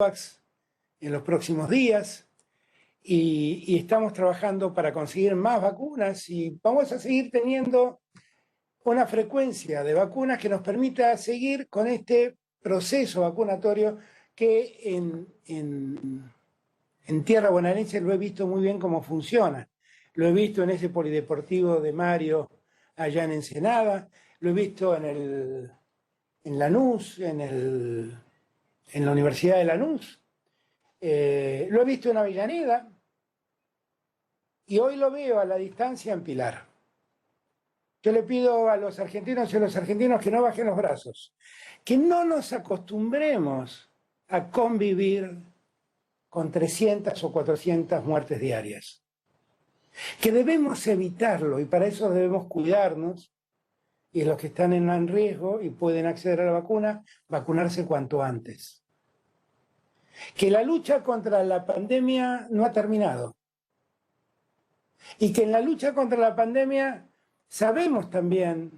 en los próximos días y estamos trabajando para conseguir más vacunas y vamos a seguir teniendo una frecuencia de vacunas que nos permita seguir con este proceso vacunatorio que en tierra bonaerense lo he visto muy bien cómo funciona. Lo he visto en ese polideportivo de Mario allá en Ensenada, lo he visto en Lanús, en la Universidad de Lanús, lo he visto en Avellaneda y hoy lo veo a la distancia en Pilar. Yo le pido a los argentinos y a los argentinos que no bajen los brazos, que no nos acostumbremos a convivir con 300 o 400 muertes diarias, que debemos evitarlo y para eso debemos cuidarnos y los que están en riesgo y pueden acceder a la vacuna, vacunarse cuanto antes. Que la lucha contra la pandemia no ha terminado y que en la lucha contra la pandemia sabemos también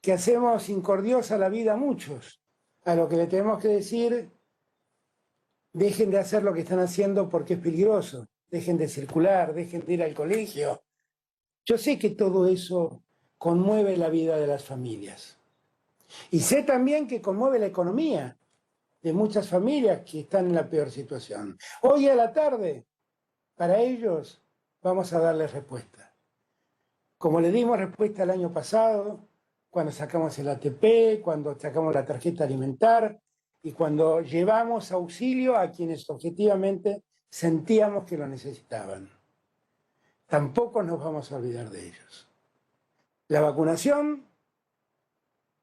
que hacemos incordiosa la vida a muchos, a lo que le tenemos que decir: dejen de hacer lo que están haciendo porque es peligroso, dejen de circular, dejen de ir al colegio. Yo sé que todo eso conmueve la vida de las familias. Y sé también que conmueve la economía de muchas familias que están en la peor situación. Hoy a la tarde, para ellos, vamos a darles respuesta. Como le dimos respuesta el año pasado, cuando sacamos el ATP, cuando sacamos la tarjeta alimentar y cuando llevamos auxilio a quienes objetivamente sentíamos que lo necesitaban. Tampoco nos vamos a olvidar de ellos. La vacunación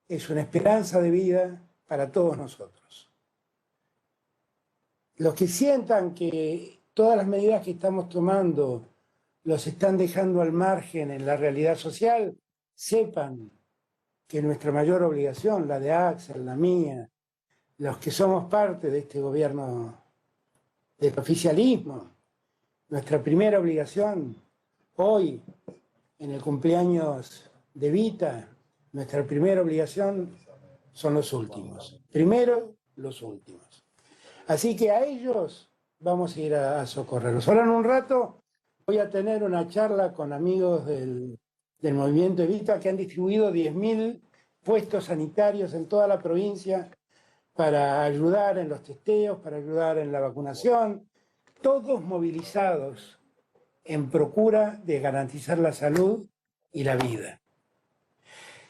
es una esperanza de vida para todos nosotros. Los que sientan que todas las medidas que estamos tomando los están dejando al margen en la realidad social, sepan que nuestra mayor obligación, la de Axel, la mía, los que somos parte de este gobierno del oficialismo, nuestra primera obligación hoy, en el cumpleaños de Vita, nuestra primera obligación son los últimos. Primero, los últimos. Así que a ellos vamos a ir a socorrerlos. Ahora en un rato voy a tener una charla con amigos del movimiento Evita que han distribuido 10.000 puestos sanitarios en toda la provincia para ayudar en los testeos, para ayudar en la vacunación, todos movilizados en procura de garantizar la salud y la vida.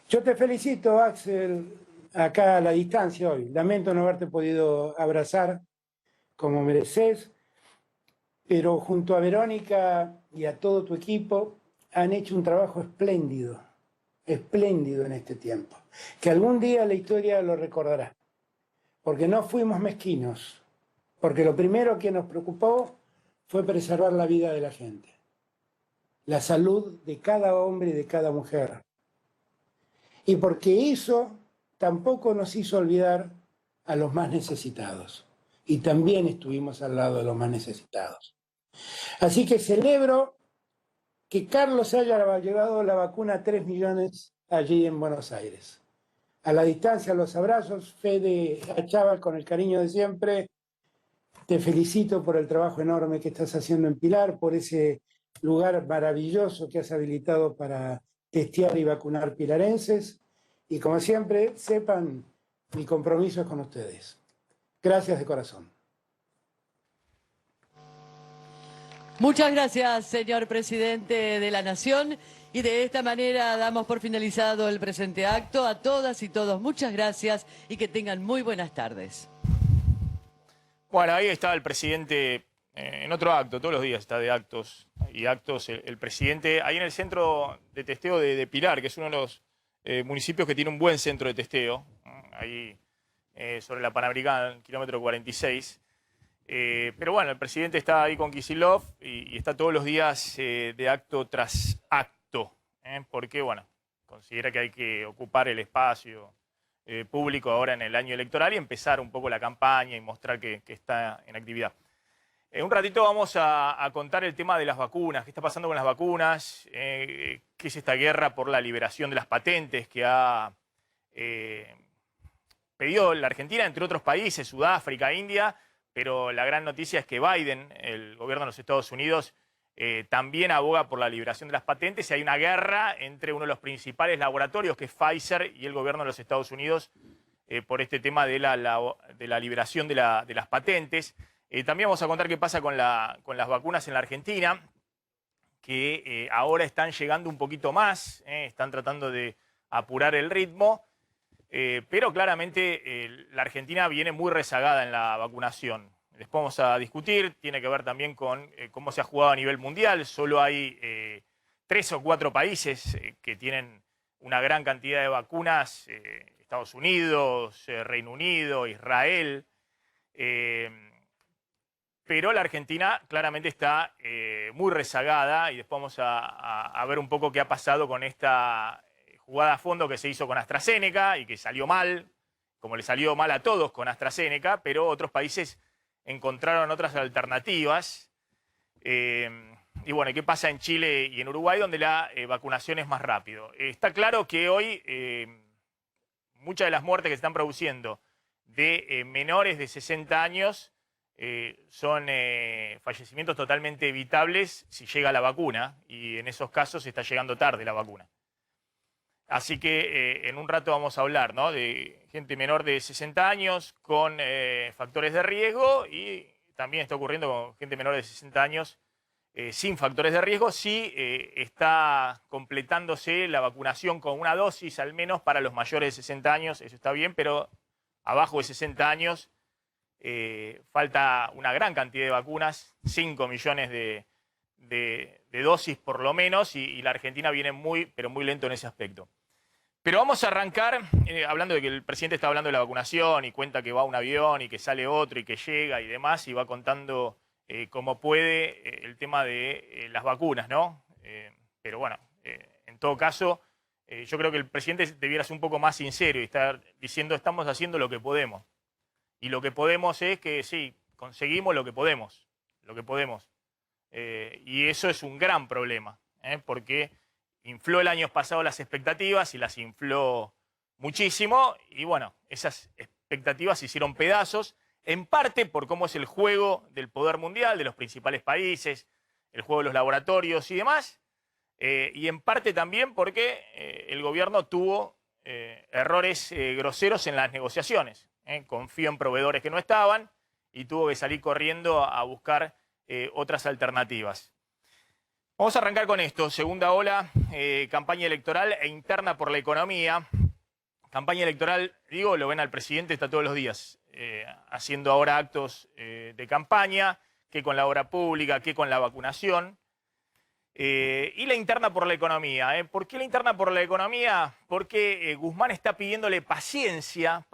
Yo te felicito, Axel, acá a la distancia hoy. Lamento no haberte podido abrazar como mereces, pero junto a Verónica y a todo tu equipo han hecho un trabajo espléndido, espléndido en este tiempo, que algún día la historia lo recordará, porque no fuimos mezquinos, porque lo primero que nos preocupó fue preservar la vida de la gente, la salud de cada hombre y de cada mujer, y porque eso tampoco nos hizo olvidar a los más necesitados, y también estuvimos al lado de los más necesitados. Así que celebro que Carlos haya llevado la vacuna a 3 millones allí en Buenos Aires. A la distancia, los abrazos. Fede Achával, con el cariño de siempre, te felicito por el trabajo enorme que estás haciendo en Pilar, por ese lugar maravilloso que has habilitado para testear y vacunar pilarenses. Y como siempre, sepan, mi compromiso es con ustedes. Gracias de corazón. Muchas gracias, señor presidente de la Nación. Y de esta manera damos por finalizado el presente acto. A todas y todos, muchas gracias y que tengan muy buenas tardes. Bueno, ahí está el presidente en otro acto, todos los días está de actos y actos el presidente, ahí en el centro de testeo de Pilar, que es uno de los municipios que tiene un buen centro de testeo, ahí sobre la Panamericana, kilómetro 46. Pero bueno, el presidente está ahí con Kicillof y está todos los días de acto tras acto, porque bueno, considera que hay que ocupar el espacio público ahora en el año electoral y empezar un poco la campaña y mostrar que está en actividad. Un ratito vamos a contar el tema de las vacunas, qué está pasando con las vacunas, qué es esta guerra por la liberación de las patentes que ha pedido la Argentina, entre otros países, Sudáfrica, India, pero la gran noticia es que Biden, el gobierno de los Estados Unidos, también aboga por la liberación de las patentes y hay una guerra entre uno de los principales laboratorios, que es Pfizer, y el gobierno de los Estados Unidos por este tema de la liberación de las patentes. También vamos a contar qué pasa con las vacunas en la Argentina, que ahora están llegando un poquito más, están tratando de apurar el ritmo, pero claramente la Argentina viene muy rezagada en la vacunación. Después vamos a discutir, tiene que ver también con cómo se ha jugado a nivel mundial. Solo hay 3 o 4 países que tienen una gran cantidad de vacunas, Estados Unidos, Reino Unido, Israel, pero la Argentina claramente está muy rezagada y después vamos a ver un poco qué ha pasado con esta jugada a fondo que se hizo con AstraZeneca y que salió mal, como le salió mal a todos con AstraZeneca, pero otros países encontraron otras alternativas. Y bueno, ¿qué pasa en Chile y en Uruguay, donde la vacunación es más rápido? Está claro que hoy muchas de las muertes que se están produciendo de menores de 60 años son fallecimientos totalmente evitables si llega la vacuna, y en esos casos está llegando tarde la vacuna. Así que en un rato vamos a hablar, ¿no?, de gente menor de 60 años con factores de riesgo, y también está ocurriendo con gente menor de 60 años sin factores de riesgo, si está completándose la vacunación con una dosis al menos para los mayores de 60 años, eso está bien, pero abajo de 60 años falta una gran cantidad de vacunas, 5 millones de dosis por lo menos, y la Argentina viene pero muy lento en ese aspecto. Pero vamos a arrancar hablando de que el presidente está hablando de la vacunación y cuenta que va un avión y que sale otro y que llega y demás, y va contando cómo puede el tema de las vacunas, ¿no? Pero bueno, en todo caso, yo creo que el presidente debiera ser un poco más sincero y estar diciendo estamos haciendo lo que podemos. Y lo que podemos es que sí, conseguimos lo que podemos, y eso es un gran problema, porque infló el año pasado las expectativas y las infló muchísimo, y bueno, esas expectativas se hicieron pedazos, en parte por cómo es el juego del poder mundial, de los principales países, el juego de los laboratorios y demás, y en parte también porque el gobierno tuvo errores groseros en las negociaciones. Confió en proveedores que no estaban y tuvo que salir corriendo a buscar otras alternativas. Vamos a arrancar con esto. Segunda ola, campaña electoral e interna por la economía. Campaña electoral, digo, lo ven al presidente, está todos los días haciendo ahora actos de campaña, que con la obra pública, que con la vacunación. Y la interna por la economía. ¿Por qué la interna por la economía? Porque Guzmán está pidiéndole paciencia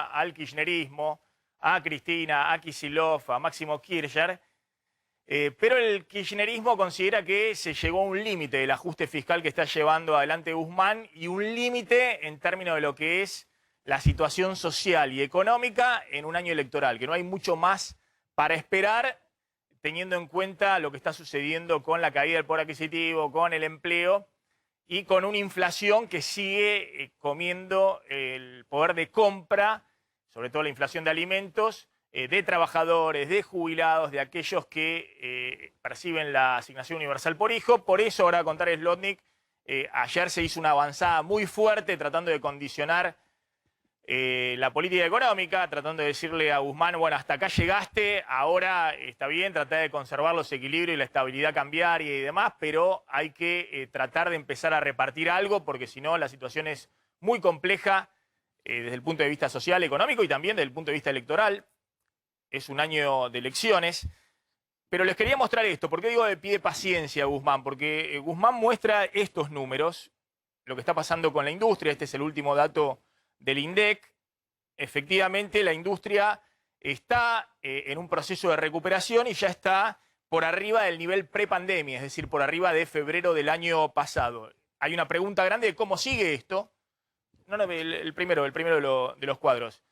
al kirchnerismo, a Cristina, a Kicillof, a Máximo Kirchner, pero el kirchnerismo considera que se llegó a un límite del ajuste fiscal que está llevando adelante Guzmán, y un límite en términos de lo que es la situación social y económica en un año electoral, que no hay mucho más para esperar, teniendo en cuenta lo que está sucediendo con la caída del poder adquisitivo, con el empleo y con una inflación que sigue comiendo el poder de compra, sobre todo la inflación de alimentos, de trabajadores, de jubilados, de aquellos que perciben la asignación universal por hijo. Por eso, ahora va a contar Slotnick, ayer se hizo una avanzada muy fuerte tratando de condicionar la política económica, tratando de decirle a Guzmán, bueno, hasta acá llegaste, ahora está bien, tratar de conservar los equilibrios y la estabilidad cambiaria y demás, pero hay que tratar de empezar a repartir algo, porque si no la situación es muy compleja desde el punto de vista social, económico y también desde el punto de vista electoral. Es un año de elecciones. Pero les quería mostrar esto. ¿Por qué digo que pide paciencia a Guzmán? Porque Guzmán muestra estos números, lo que está pasando con la industria. Este es el último dato del INDEC. Efectivamente, la industria está en un proceso de recuperación y ya está por arriba del nivel prepandemia, es decir, por arriba de febrero del año pasado. Hay una pregunta grande de cómo sigue esto. No, el primero de los cuadros.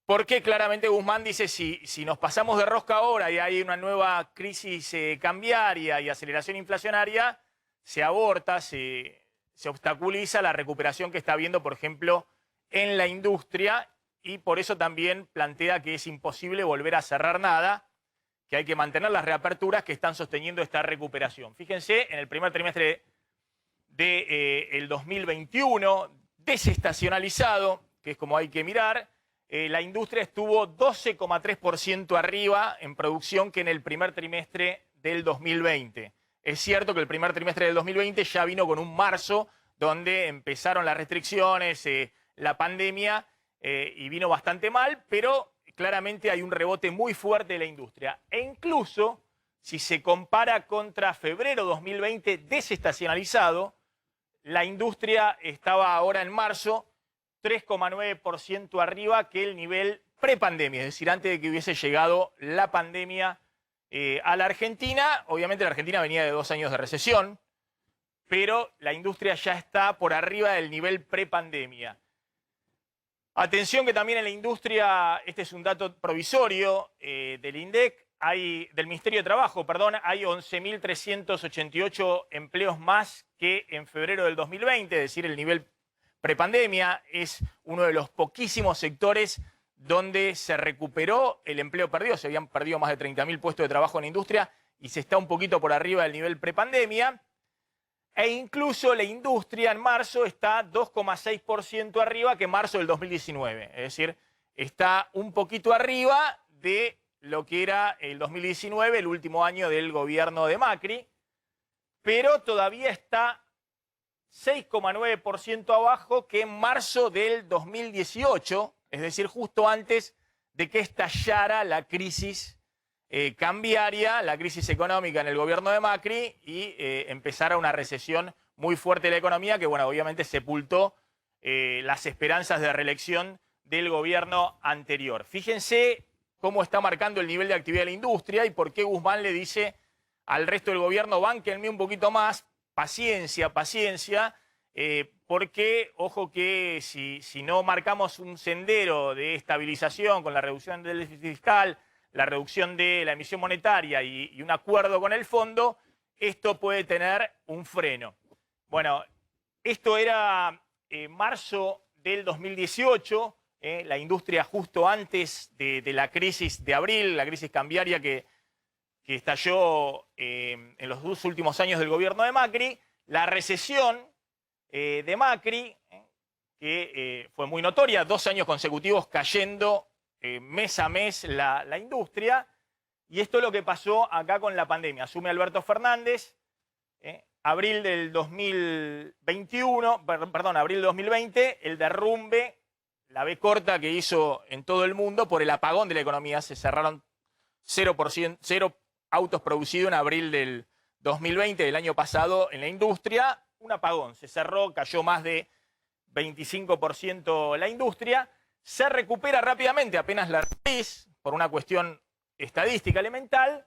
Porque claramente Guzmán dice, si nos pasamos de rosca ahora y hay una nueva crisis cambiaria y aceleración inflacionaria, se aborta, se obstaculiza la recuperación que está habiendo, por ejemplo, en la industria, y por eso también plantea que es imposible volver a cerrar nada, que hay que mantener las reaperturas que están sosteniendo esta recuperación. Fíjense, en el primer trimestre del 2021, desestacionalizado, que es como hay que mirar, la industria estuvo 12,3% arriba en producción que en el primer trimestre del 2020. Es cierto que el primer trimestre del 2020 ya vino con un marzo donde empezaron las restricciones, la pandemia, y vino bastante mal, pero claramente hay un rebote muy fuerte de la industria. E incluso, si se compara contra febrero 2020 desestacionalizado, la industria estaba ahora en marzo 3,9% arriba que el nivel prepandemia, es decir, antes de que hubiese llegado la pandemia a la Argentina. Obviamente la Argentina venía de 2 años de recesión, pero la industria ya está por arriba del nivel prepandemia. Atención que también en la industria, este es un dato provisorio del INDEC, del Ministerio de Trabajo, perdón, hay 11.388 empleos más que en febrero del 2020, es decir, el nivel prepandemia. Es uno de los poquísimos sectores donde se recuperó el empleo perdido. Se habían perdido más de 30.000 puestos de trabajo en la industria y se está un poquito por arriba del nivel prepandemia. E incluso la industria en marzo está 2,6% arriba que marzo del 2019. Es decir, está un poquito arriba de lo que era el 2019, el último año del gobierno de Macri, pero todavía está 6,9% abajo que en marzo del 2018, es decir, justo antes de que estallara la crisis cambiaria, la crisis económica en el gobierno de Macri y empezara una recesión muy fuerte de la economía que, bueno, obviamente sepultó las esperanzas de reelección del gobierno anterior. Fíjense cómo está marcando el nivel de actividad de la industria y por qué Guzmán le dice al resto del gobierno: bánquenme un poquito más, paciencia, paciencia, porque, ojo que si no marcamos un sendero de estabilización con la reducción del déficit fiscal, la reducción de la emisión monetaria y un acuerdo con el fondo, esto puede tener un freno. Bueno, esto era marzo del 2018, la industria justo antes de la crisis de abril, la crisis cambiaria que estalló en los 2 últimos años del gobierno de Macri, la recesión de Macri, que fue muy notoria, 2 años consecutivos cayendo mes a mes la industria, y esto es lo que pasó acá con la pandemia. Asume Alberto Fernández, abril del 2021, perdón, abril del 2020, el derrumbe, la B corta que hizo en todo el mundo por el apagón de la economía. Se cerraron 0 autos producidos en abril del 2020, del año pasado, en la industria. Un apagón, se cerró, cayó más de 25% la industria. Se recupera rápidamente apenas la raíz, por una cuestión estadística elemental,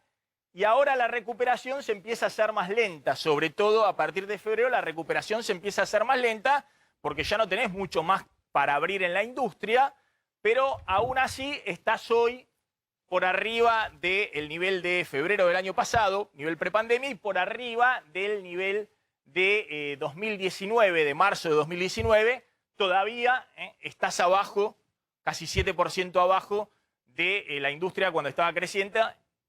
y ahora la recuperación se empieza a hacer más lenta, sobre todo a partir de febrero la recuperación se empieza a hacer más lenta, porque ya no tenés mucho más para abrir en la industria, pero aún así estás hoy por arriba del nivel de febrero del año pasado, nivel prepandemia, y por arriba del nivel de 2019, de marzo de 2019, todavía estás abajo, casi 7% abajo de la industria cuando estaba creciente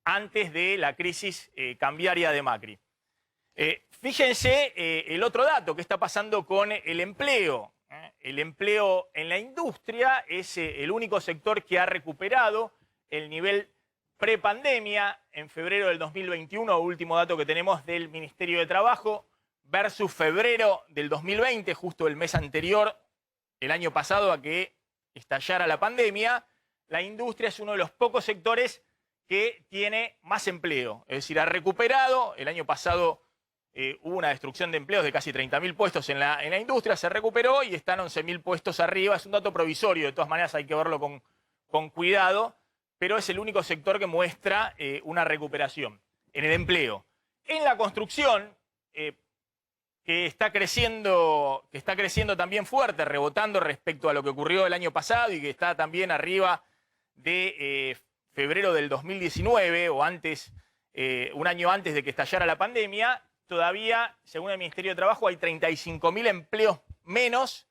antes de la crisis cambiaria de Macri. Fíjense el otro dato que está pasando con el empleo. El empleo en la industria es el único sector que ha recuperado el nivel prepandemia en febrero del 2021, último dato que tenemos del Ministerio de Trabajo, versus febrero del 2020, justo el mes anterior, el año pasado a que estallara la pandemia. La industria es uno de los pocos sectores que tiene más empleo, es decir, ha recuperado. El año pasado hubo una destrucción de empleos de casi 30.000 puestos en la industria, se recuperó y están 11.000 puestos arriba. Es un dato provisorio, de todas maneras hay que verlo con cuidado, pero es el único sector que muestra una recuperación en el empleo. En la construcción, que está creciendo también fuerte, rebotando respecto a lo que ocurrió el año pasado y que está también arriba de febrero del 2019 o antes, un año antes de que estallara la pandemia. Todavía, según el Ministerio de Trabajo, hay 35.000 empleos menos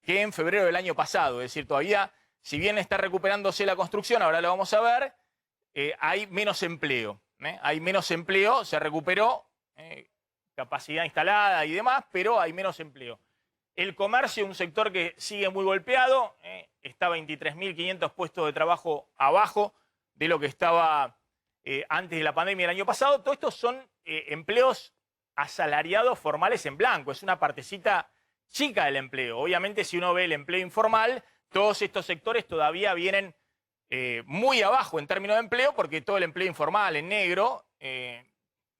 que en febrero del año pasado. Es decir, todavía si bien está recuperándose la construcción, ahora lo vamos a ver, hay menos empleo. Hay menos empleo, se recuperó capacidad instalada y demás, pero hay menos empleo. El comercio, un sector que sigue muy golpeado, está 23.500 puestos de trabajo abajo de lo que estaba antes de la pandemia el año pasado. Todo esto son empleos asalariados formales en blanco, es una partecita chica del empleo. Obviamente, si uno ve el empleo informal, todos estos sectores todavía vienen muy abajo en términos de empleo, porque todo el empleo informal en negro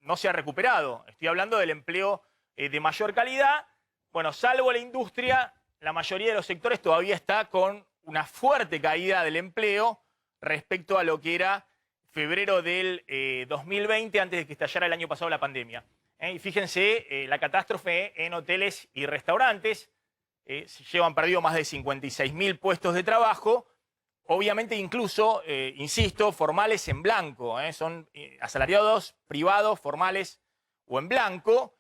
no se ha recuperado. Estoy hablando del empleo de mayor calidad. Bueno, salvo la industria, la mayoría de los sectores todavía está con una fuerte caída del empleo respecto a lo que era febrero del 2020, antes de que estallara el año pasado la pandemia. Y fíjense la catástrofe en hoteles y restaurantes. Se llevan perdido más de 56.000 puestos de trabajo. Obviamente incluso, insisto, formales en blanco. Son asalariados privados, formales o en blanco.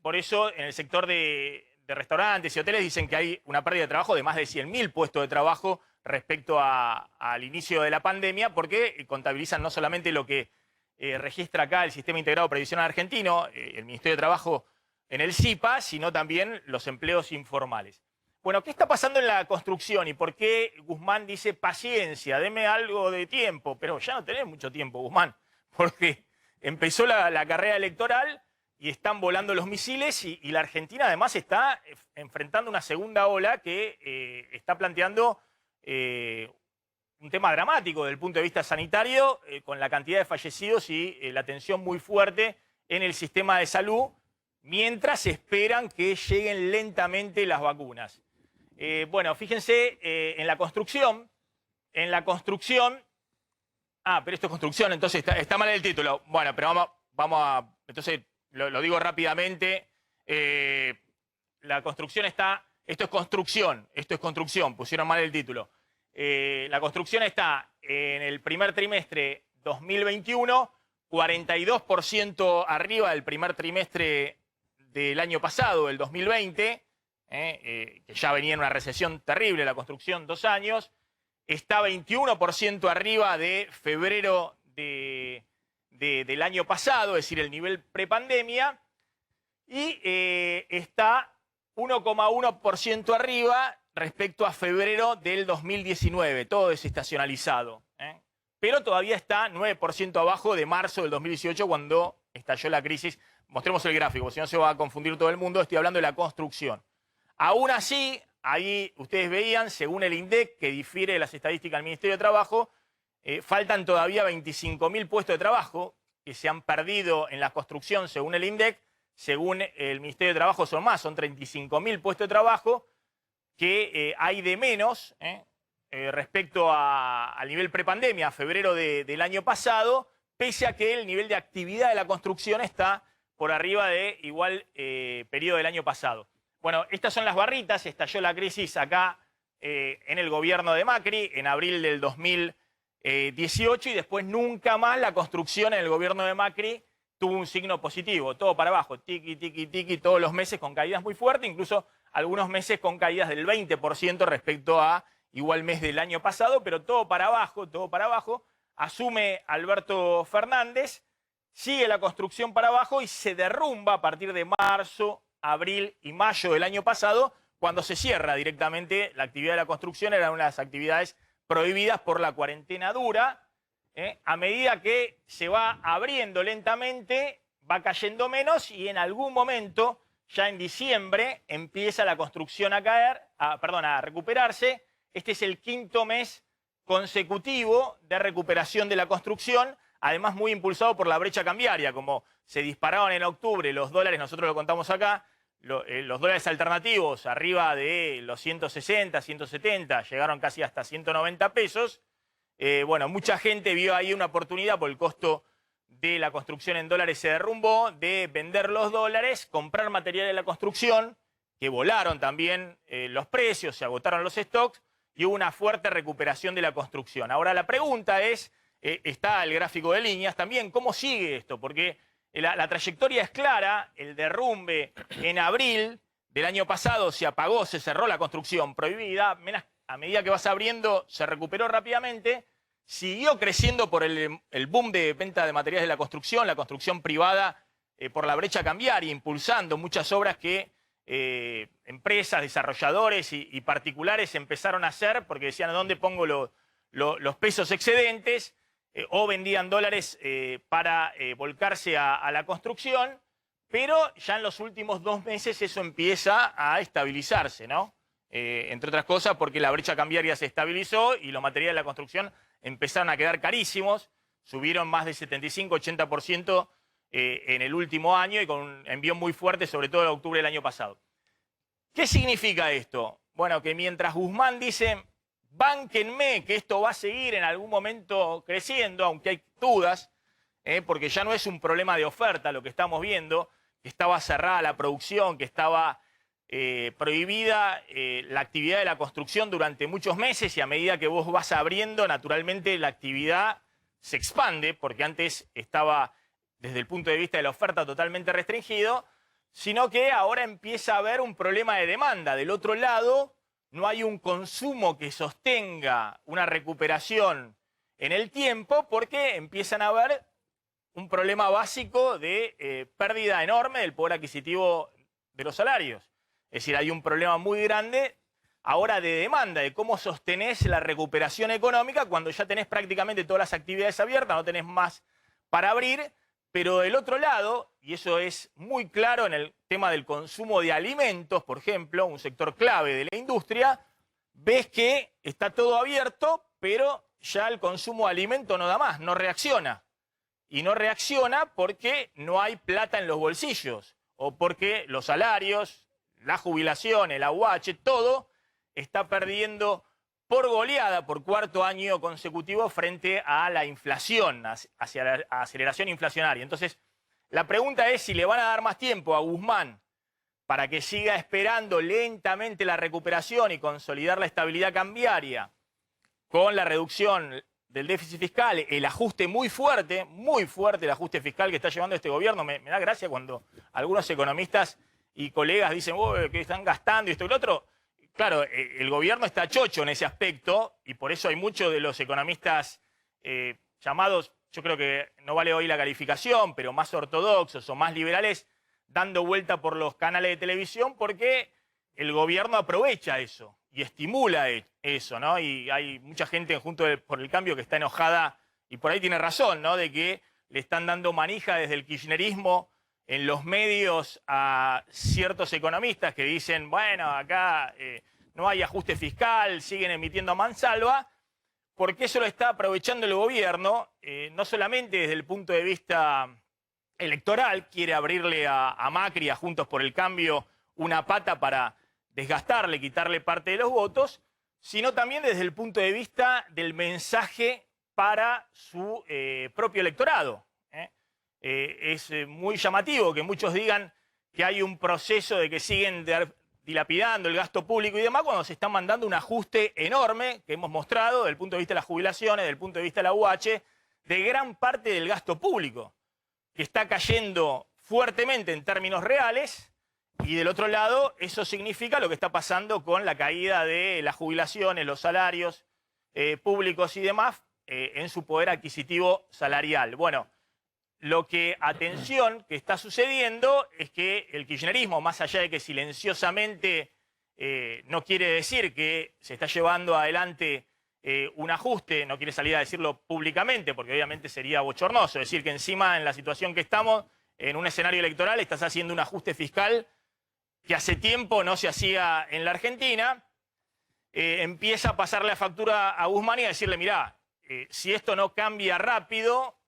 Por eso en el sector de restaurantes y hoteles dicen que hay una pérdida de trabajo de más de 100.000 puestos de trabajo respecto al inicio de la pandemia, porque contabilizan no solamente lo que registra acá el Sistema Integrado Previsional Argentino, el Ministerio de Trabajo en el SIPA, sino también los empleos informales. Bueno, ¿qué está pasando en la construcción y por qué Guzmán dice paciencia, deme algo de tiempo? Pero ya no tenés mucho tiempo, Guzmán, porque empezó la carrera electoral y están volando los misiles y la Argentina además está enfrentando una segunda ola que está planteando un tema dramático desde el punto de vista sanitario, con la cantidad de fallecidos y la tensión muy fuerte en el sistema de salud, mientras esperan que lleguen lentamente las vacunas. Bueno, fíjense en la construcción. Pero esto es construcción, entonces está mal el título. Bueno, pero vamos a entonces lo digo rápidamente. La construcción está, esto es construcción, pusieron mal el título. La construcción está en el primer trimestre 2021, 42% arriba del primer trimestre del año pasado, el 2020, que ya venía en una recesión terrible la construcción, 2 años. Está 21% arriba de febrero del año pasado, es decir, el nivel prepandemia, y está 1,1% arriba respecto a febrero del 2019, todo desestacionalizado. Pero todavía está 9% abajo de marzo del 2018, cuando estalló la crisis. Mostremos el gráfico, si no se va a confundir todo el mundo. Estoy hablando de la construcción. Aún así, ahí ustedes veían, según el INDEC, que difiere de las estadísticas del Ministerio de Trabajo, faltan todavía 25.000 puestos de trabajo que se han perdido en la construcción, según el INDEC. Según el Ministerio de Trabajo son más, son 35.000 puestos de trabajo que hay de menos respecto al nivel prepandemia, a febrero del año pasado, pese a que el nivel de actividad de la construcción está por arriba de igual periodo del año pasado. Bueno, estas son las barritas. Estalló la crisis acá en el gobierno de Macri en abril del 2018 y después nunca más la construcción en el gobierno de Macri tuvo un signo positivo, todo para abajo, tiqui, tiqui, tiqui, todos los meses con caídas muy fuertes, incluso algunos meses con caídas del 20% respecto a igual mes del año pasado, pero todo para abajo, todo para abajo. Asume Alberto Fernández, sigue la construcción para abajo y se derrumba a partir de marzo, abril y mayo del año pasado, cuando se cierra directamente la actividad de la construcción. Era una de las actividades prohibidas por la cuarentena dura. A medida que se va abriendo lentamente, va cayendo menos y en algún momento, ya en diciembre, empieza la construcción a recuperarse. Este es el 5º mes consecutivo de recuperación de la construcción, además muy impulsado por la brecha cambiaria. Como se dispararon en octubre los dólares, nosotros lo contamos acá, los dólares alternativos arriba de los 160, 170, llegaron casi hasta 190 pesos. Bueno, mucha gente vio ahí una oportunidad, por el costo de la construcción en dólares se derrumbó, de vender los dólares, comprar material de la construcción, que volaron también los precios, se agotaron los stocks y hubo una fuerte recuperación de la construcción. Ahora la pregunta es, está el gráfico de líneas también, ¿cómo sigue esto? Porque la trayectoria es clara, el derrumbe en abril del año pasado se apagó, se cerró la construcción prohibida, a medida que vas abriendo, se recuperó rápidamente, siguió creciendo por el boom de venta de materiales de la construcción privada por la brecha cambiaria, impulsando muchas obras que empresas, desarrolladores y particulares empezaron a hacer porque decían, ¿dónde pongo los pesos excedentes? O vendían dólares para volcarse a la construcción, pero ya en los últimos 2 meses eso empieza a estabilizarse, ¿no? Entre otras cosas porque la brecha cambiaria se estabilizó y los materiales de la construcción empezaron a quedar carísimos, subieron más de 75-80% en el último año y con un envío muy fuerte, sobre todo en octubre del año pasado. ¿Qué significa esto? Bueno, que mientras Guzmán dice, bánquenme, que esto va a seguir en algún momento creciendo, aunque hay dudas, porque ya no es un problema de oferta lo que estamos viendo, que estaba cerrada la producción, que estaba prohibida la actividad de la construcción durante muchos meses y a medida que vos vas abriendo, naturalmente la actividad se expande, porque antes estaba desde el punto de vista de la oferta totalmente restringido, sino que ahora empieza a haber un problema de demanda. Del otro lado, no hay un consumo que sostenga una recuperación en el tiempo porque empiezan a haber un problema básico de pérdida enorme del poder adquisitivo de los salarios. Es decir, hay un problema muy grande ahora de demanda, de cómo sostenés la recuperación económica cuando ya tenés prácticamente todas las actividades abiertas, no tenés más para abrir, pero del otro lado, y eso es muy claro en el tema del consumo de alimentos, por ejemplo, un sector clave de la industria, ves que está todo abierto, pero ya el consumo de alimentos no da más, no reacciona. Y no reacciona porque no hay plata en los bolsillos, o porque los salarios, la jubilación, el AUH, todo está perdiendo por goleada por 4º año consecutivo frente a la inflación, hacia la aceleración inflacionaria. Entonces, la pregunta es si le van a dar más tiempo a Guzmán para que siga esperando lentamente la recuperación y consolidar la estabilidad cambiaria con la reducción del déficit fiscal, el ajuste muy fuerte el ajuste fiscal que está llevando este gobierno. Me da gracia cuando algunos economistas y colegas dicen que están gastando y esto y lo otro. Claro, el gobierno está chocho en ese aspecto y por eso hay muchos de los economistas llamados, yo creo que no vale hoy la calificación, pero más ortodoxos o más liberales, dando vuelta por los canales de televisión porque el gobierno aprovecha eso y estimula eso, ¿no? Y hay mucha gente por el Cambio que está enojada y por ahí tiene razón, ¿no? De que le están dando manija desde el kirchnerismo en los medios a ciertos economistas que dicen, bueno, acá no hay ajuste fiscal, siguen emitiendo a mansalva, porque eso lo está aprovechando el gobierno, no solamente desde el punto de vista electoral, quiere abrirle a Macri, a Juntos por el Cambio, una pata para desgastarle, quitarle parte de los votos, sino también desde el punto de vista del mensaje para su propio electorado. Es muy llamativo que muchos digan que hay un proceso de que siguen dilapidando el gasto público y demás cuando se está mandando un ajuste enorme que hemos mostrado desde el punto de vista de las jubilaciones, desde el punto de vista de la UH, de gran parte del gasto público, que está cayendo fuertemente en términos reales y del otro lado eso significa lo que está pasando con la caída de las jubilaciones, los salarios públicos y demás en su poder adquisitivo salarial. Bueno, atención, que está sucediendo es que el kirchnerismo, más allá de que silenciosamente no quiere decir que se está llevando adelante un ajuste, no quiere salir a decirlo públicamente, porque obviamente sería bochornoso decir que encima en la situación que estamos, en un escenario electoral, estás haciendo un ajuste fiscal que hace tiempo no se hacía en la Argentina, empieza a pasarle la factura a Guzmán y a decirle, mirá, si esto no cambia rápido,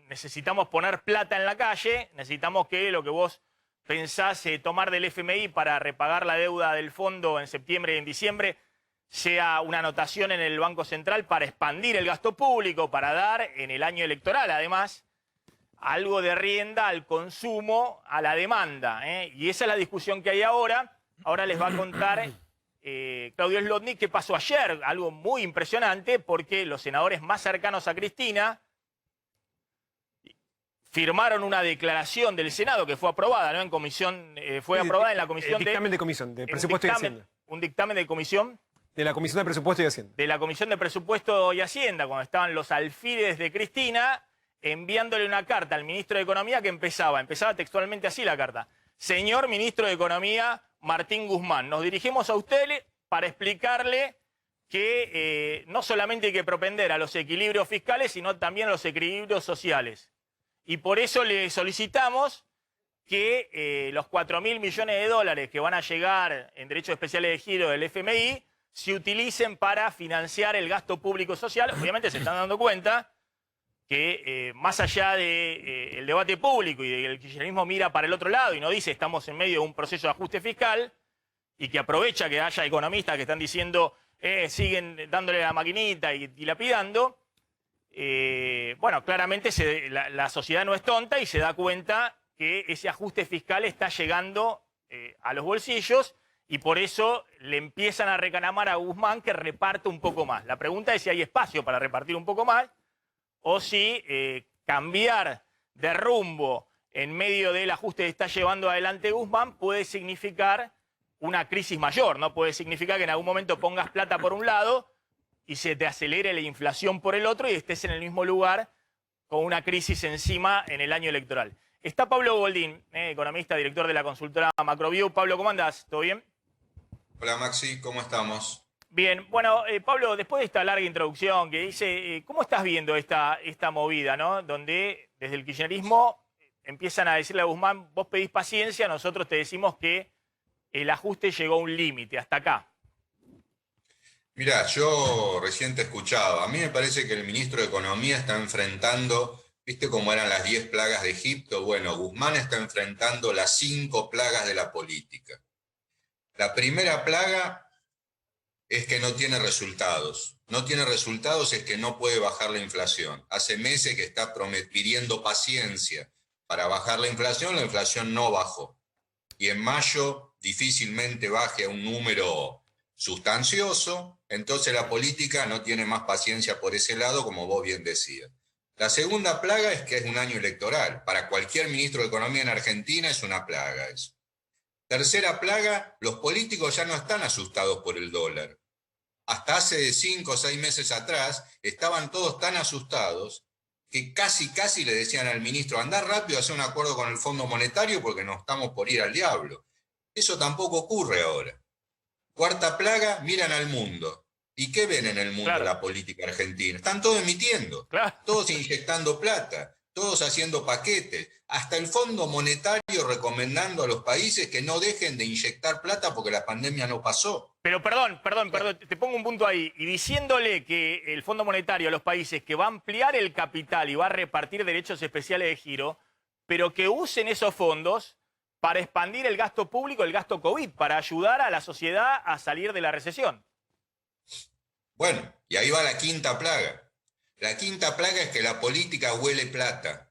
necesitamos poner plata en la calle, necesitamos que lo que vos pensás tomar del FMI para repagar la deuda del fondo en septiembre y en diciembre sea una anotación en el Banco Central para expandir el gasto público, para dar en el año electoral, además, algo de rienda al consumo, a la demanda. Y esa es la discusión que hay ahora. Ahora les va a contar Claudio Zlotnik qué pasó ayer, algo muy impresionante, porque los senadores más cercanos a Cristina firmaron una declaración del Senado que fue aprobada, ¿no? En comisión, fue aprobada en la comisión dictamen de comisión, de presupuesto y Hacienda. Un dictamen de comisión De la Comisión de Presupuesto y Hacienda. de la Comisión de Presupuesto y Hacienda, cuando estaban los alfiles de Cristina, enviándole una carta al ministro de Economía que empezaba textualmente así la carta. Señor ministro de Economía Martín Guzmán, nos dirigimos a usted para explicarle que no solamente hay que propender a los equilibrios fiscales, sino también a los equilibrios sociales. Y por eso le solicitamos que los 4.000 millones de dólares que van a llegar en derechos especiales de giro del FMI se utilicen para financiar el gasto público social. Obviamente se están dando cuenta que más allá del debate público y de que el kirchnerismo mira para el otro lado y no dice estamos en medio de un proceso de ajuste fiscal y que aprovecha que haya economistas que están diciendo siguen dándole la maquinita y dilapidando, bueno, claramente la sociedad no es tonta y se da cuenta que ese ajuste fiscal está llegando a los bolsillos y por eso le empiezan a reclamar a Guzmán que reparte un poco más. La pregunta es si hay espacio para repartir un poco más o si cambiar de rumbo en medio del ajuste que está llevando adelante Guzmán puede significar una crisis mayor, ¿no? Puede significar que en algún momento pongas plata por un lado y se te acelere la inflación por el otro y estés en el mismo lugar con una crisis encima en el año electoral. Está Pablo Goldín, economista, director de la consultora Macroview. Pablo, ¿cómo andás? ¿Todo bien? Hola Maxi, ¿cómo estamos? Bien, bueno, Pablo, después de esta larga introducción que hice, ¿cómo estás viendo esta movida, ¿no? Donde desde el kirchnerismo empiezan a decirle a Guzmán, vos pedís paciencia, nosotros te decimos que el ajuste llegó a un límite, hasta acá. Mirá, yo recién te escuchaba. A mí me parece que el ministro de Economía está enfrentando, ¿viste cómo eran las 10 plagas de Egipto? Bueno, Guzmán está enfrentando las 5 plagas de la política. La primera plaga es que no tiene resultados. No tiene resultados es que no puede bajar la inflación. Hace meses que está pidiendo paciencia para bajar la inflación no bajó. Y en mayo difícilmente baje a un número sustancioso, entonces la política no tiene más paciencia por ese lado, como vos bien decías. La segunda plaga es que es un año electoral. Para cualquier ministro de Economía en Argentina es una plaga eso. Tercera plaga, los políticos ya no están asustados por el dólar. Hasta hace 5 o 6 meses atrás estaban todos tan asustados que casi le decían al ministro, andá rápido a hacer un acuerdo con el Fondo Monetario porque nos estamos por ir al diablo. Eso tampoco ocurre ahora. Cuarta plaga, miran al mundo. ¿Y qué ven en el mundo la política argentina? Están todos emitiendo, todos inyectando plata, todos haciendo paquetes, hasta el Fondo Monetario recomendando a los países que no dejen de inyectar plata porque la pandemia no pasó. Pero perdón, te pongo un punto ahí. Y diciéndole que el Fondo Monetario a los países que va a ampliar el capital y va a repartir derechos especiales de giro, pero que usen esos fondos para expandir el gasto público, el gasto COVID, para ayudar a la sociedad a salir de la recesión. Bueno, y ahí va la quinta plaga. La quinta plaga es que la política huele plata.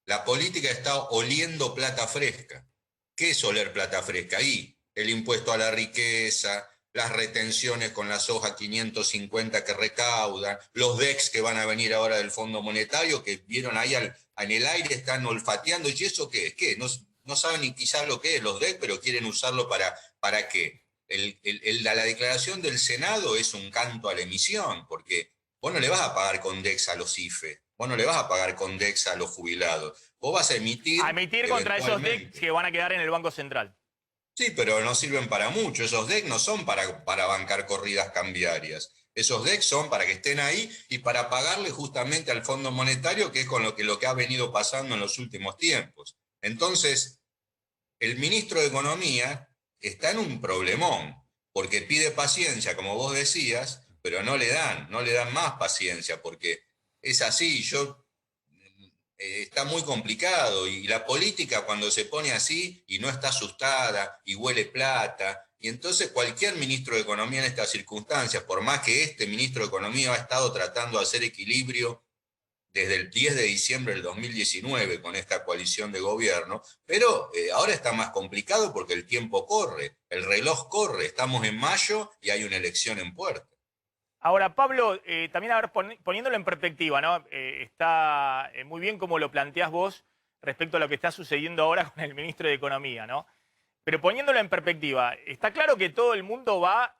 La política está oliendo plata fresca. ¿Qué es oler plata fresca? Ahí, el impuesto a la riqueza, las retenciones con la soja 550 que recaudan, los DEX que van a venir ahora del Fondo Monetario, que vieron ahí en el aire, están olfateando. ¿Y eso qué es? ¿Qué? No saben ni quizás lo que es los DEX, pero quieren usarlo ¿para qué? La declaración del Senado es un canto a la emisión, porque vos no le vas a pagar con DEX a los IFE, vos no le vas a pagar con DEX a los jubilados, vos vas a emitir... A emitir contra esos DEX que van a quedar en el Banco Central. Sí, pero no sirven para mucho, esos DEX no son para bancar corridas cambiarias, esos DEX son para que estén ahí y para pagarle justamente al Fondo Monetario, que es con lo que ha venido pasando en los últimos tiempos. Entonces, el ministro de Economía está en un problemón, porque pide paciencia, como vos decías, pero no le dan más paciencia, porque es así, está muy complicado, y la política cuando se pone así y no está asustada y huele plata, y entonces cualquier ministro de Economía en estas circunstancias, por más que este ministro de Economía ha estado tratando de hacer equilibrio desde el 10 de diciembre del 2019 con esta coalición de gobierno, pero ahora está más complicado porque el tiempo corre, el reloj corre, estamos en mayo y hay una elección en puerta. Ahora, Pablo, también a ver, poniéndolo en perspectiva, ¿no? Está muy bien como lo planteás vos respecto a lo que está sucediendo ahora con el ministro de Economía, ¿no? Pero poniéndolo en perspectiva, está claro que todo el mundo va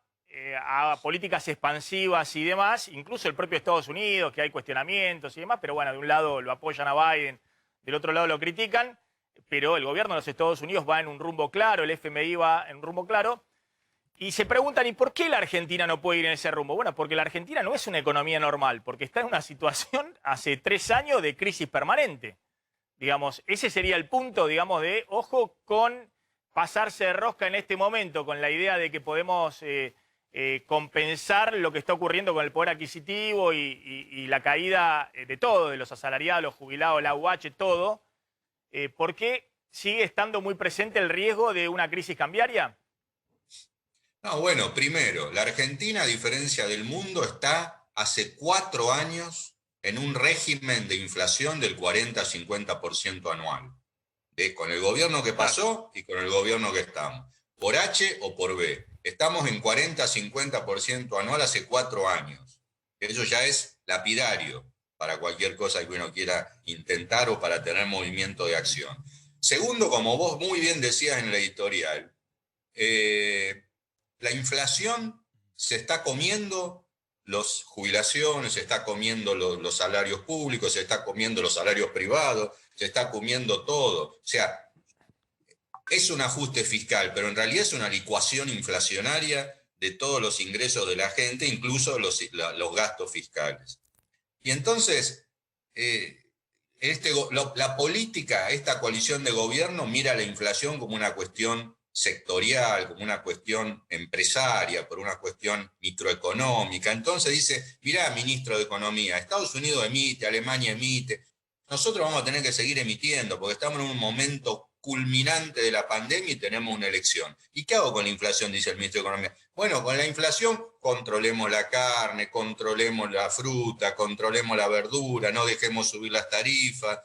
a políticas expansivas y demás, incluso el propio Estados Unidos, que hay cuestionamientos y demás, pero bueno, de un lado lo apoyan a Biden, del otro lado lo critican, pero el gobierno de los Estados Unidos va en un rumbo claro, el FMI va en un rumbo claro, y se preguntan, ¿y por qué la Argentina no puede ir en ese rumbo? Bueno, porque la Argentina no es una economía normal, porque está en una situación hace 3 años de crisis permanente. Digamos, ese sería el punto, digamos, de ojo con pasarse de rosca en este momento, con la idea de que podemos compensar lo que está ocurriendo con el poder adquisitivo y la caída de todo, de los asalariados, los jubilados, la UH, todo, porque sigue estando muy presente el riesgo de una crisis cambiaria. No, bueno, primero, la Argentina, a diferencia del mundo, está hace 4 años en un régimen de inflación del 40-50% anual, con el gobierno que pasó y con el gobierno que estamos, por H o por B. Estamos en 40-50% anual hace 4 años. Eso ya es lapidario para cualquier cosa que uno quiera intentar o para tener movimiento de acción. Segundo, como vos muy bien decías en la editorial, la inflación se está comiendo las jubilaciones, se está comiendo los salarios públicos, se está comiendo los salarios privados, se está comiendo todo. O sea, es un ajuste fiscal, pero en realidad es una licuación inflacionaria de todos los ingresos de la gente, incluso los gastos fiscales. Y entonces, la política, esta coalición de gobierno mira la inflación como una cuestión sectorial, como una cuestión empresaria, por una cuestión microeconómica. Entonces dice, mirá, ministro de Economía, Estados Unidos emite, Alemania emite, nosotros vamos a tener que seguir emitiendo porque estamos en un momento culminante de la pandemia y tenemos una elección. ¿Y qué hago con la inflación?, dice el ministro de Economía. Bueno, con la inflación controlemos la carne, controlemos la fruta, controlemos la verdura, no dejemos subir las tarifas.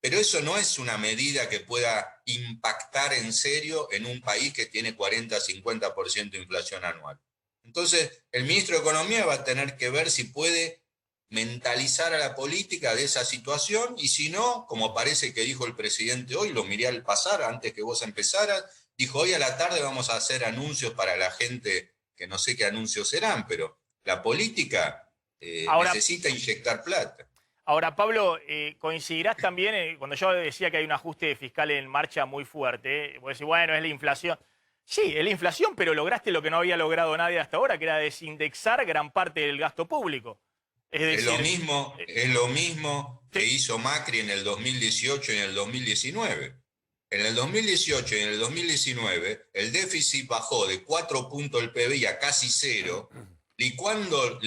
Pero eso no es una medida que pueda impactar en serio en un país que tiene 40-50% de inflación anual. Entonces, el ministro de Economía va a tener que ver si puede mentalizar a la política de esa situación, y si no, como parece que dijo el presidente hoy, lo miré al pasar antes que vos empezaras, dijo hoy a la tarde vamos a hacer anuncios para la gente, que no sé qué anuncios serán, pero la política necesita inyectar plata. Ahora, Pablo, coincidirás también, cuando yo decía que hay un ajuste fiscal en marcha muy fuerte, vos decís, bueno, es la inflación. Sí, es la inflación, pero lograste lo que no había logrado nadie hasta ahora, que era desindexar gran parte del gasto público. Es decir, es lo mismo que hizo Macri en el 2018 y en el 2019. En el 2018 y en el 2019, el déficit bajó de 4 puntos del PBI a casi 0, licuando.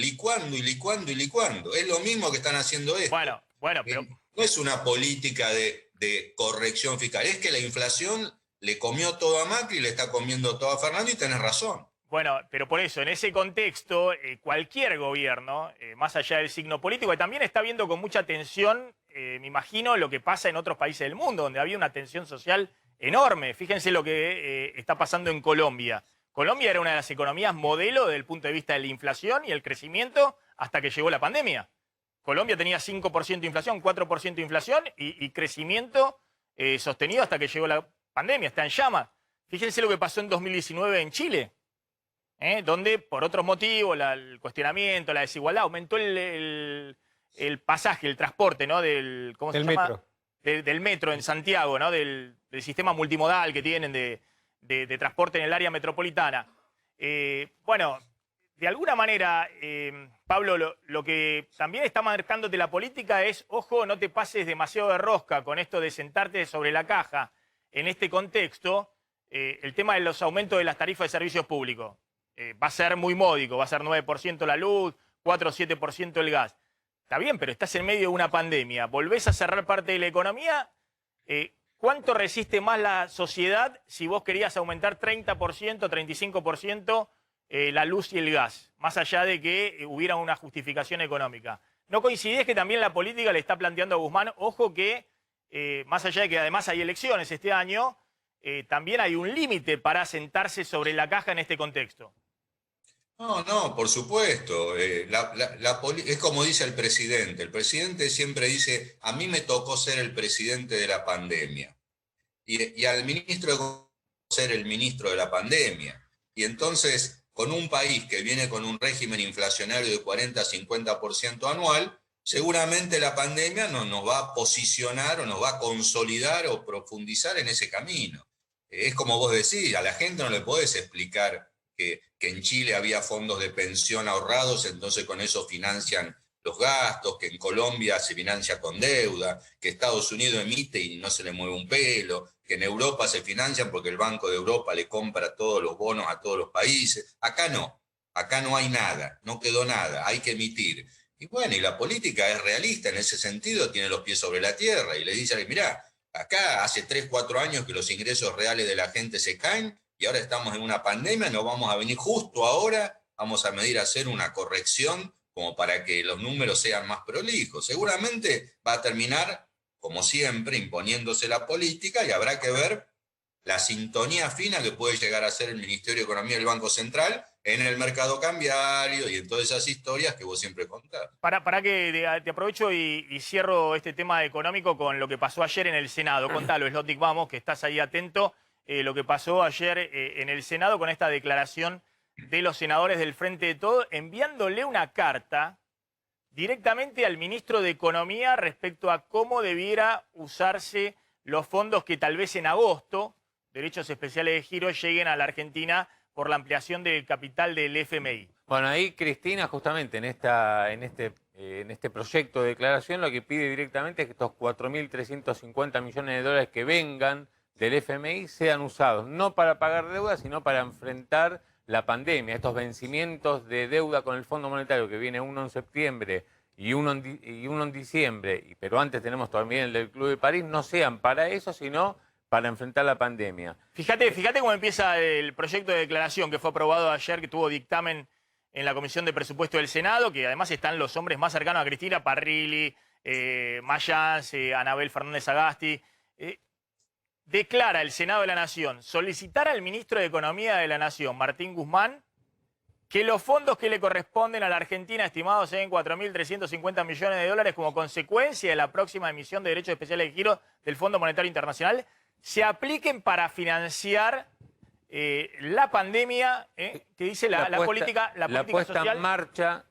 Es lo mismo que están haciendo esto. Bueno, pero no es una política de corrección fiscal, es que la inflación le comió todo a Macri y le está comiendo todo a Fernando, y tenés razón. Bueno, pero por eso, en ese contexto, cualquier gobierno, más allá del signo político, que también está viendo con mucha atención, me imagino, lo que pasa en otros países del mundo, donde había una tensión social enorme. Fíjense lo que está pasando en Colombia. Colombia era una de las economías modelo desde el punto de vista de la inflación y el crecimiento hasta que llegó la pandemia. Colombia tenía 5% de inflación, 4% de inflación y crecimiento sostenido hasta que llegó la pandemia. Está en llamas. Fíjense lo que pasó en 2019 en Chile. Donde por otros motivos, el cuestionamiento, la desigualdad, aumentó el pasaje, el transporte, ¿no? ¿Cómo se llama? Metro. Del metro en Santiago, ¿no? Del sistema multimodal que tienen de transporte en el área metropolitana. Bueno, de alguna manera, Pablo, lo que también está marcándote la política es, ojo, no te pases demasiado de rosca con esto de sentarte sobre la caja en este contexto, el tema de los aumentos de las tarifas de servicios públicos. Va a ser muy módico, va a ser 9% la luz, 4 o 7% el gas. Está bien, pero estás en medio de una pandemia, volvés a cerrar parte de la economía. ¿Cuánto resiste más la sociedad si vos querías aumentar 30%, 35% la luz y el gas? Más allá de que hubiera una justificación económica. ¿No coincidís que también la política le está planteando a Guzmán, ojo que, más allá de que además hay elecciones este año, también hay un límite para sentarse sobre la caja en este contexto? No, por supuesto. Es como dice el presidente. El presidente siempre dice, a mí me tocó ser el presidente de la pandemia. Y al ministro de ser el ministro de la pandemia. Y entonces, con un país que viene con un régimen inflacionario de 40-50% anual, seguramente la pandemia no nos va a posicionar o nos va a consolidar o profundizar en ese camino. Es como vos decís, a la gente no le podés explicar que en Chile había fondos de pensión ahorrados, entonces con eso financian los gastos, que en Colombia se financia con deuda, que Estados Unidos emite y no se le mueve un pelo, que en Europa se financian porque el Banco de Europa le compra todos los bonos a todos los países. Acá no hay nada, no quedó nada, hay que emitir. Y bueno, y la política es realista en ese sentido, tiene los pies sobre la tierra y le dice, mirá, acá hace 3, 4 años que los ingresos reales de la gente se caen y ahora estamos en una pandemia, nos vamos a venir justo ahora, vamos a medir, hacer una corrección como para que los números sean más prolijos. Seguramente va a terminar, como siempre, imponiéndose la política y habrá que ver la sintonía fina que puede llegar a ser el Ministerio de Economía y el Banco Central en el mercado cambiario y en todas esas historias que vos siempre contás. Para que te aprovecho y cierro este tema económico con lo que pasó ayer en el Senado. Contalo, Zlotnik, vamos, que estás ahí atento. Lo que pasó ayer en el Senado con esta declaración de los senadores del Frente de Todos, enviándole una carta directamente al ministro de Economía respecto a cómo debiera usarse los fondos que tal vez en agosto, derechos especiales de giro, lleguen a la Argentina por la ampliación del capital del FMI. Bueno, ahí Cristina justamente en este proyecto de declaración lo que pide directamente es que estos 4.350 millones de dólares que vengan del FMI sean usados no para pagar deuda, sino para enfrentar la pandemia, estos vencimientos de deuda con el Fondo Monetario que viene uno en septiembre y uno en diciembre, pero antes tenemos también el del Club de París, no sean para eso, sino para enfrentar la pandemia. Fíjate cómo empieza el proyecto de declaración que fue aprobado ayer, que tuvo dictamen en la Comisión de Presupuesto del Senado, que además están los hombres más cercanos a Cristina, Parrilli, Mayans, Anabel Fernández Agasti. Declara el Senado de la Nación solicitar al ministro de Economía de la Nación, Martín Guzmán, que los fondos que le corresponden a la Argentina, estimados en 4.350 millones de dólares como consecuencia de la próxima emisión de derechos especiales de giro del Fondo Monetario Internacional, se apliquen para financiar la pandemia, que dice la política puesta social. En marcha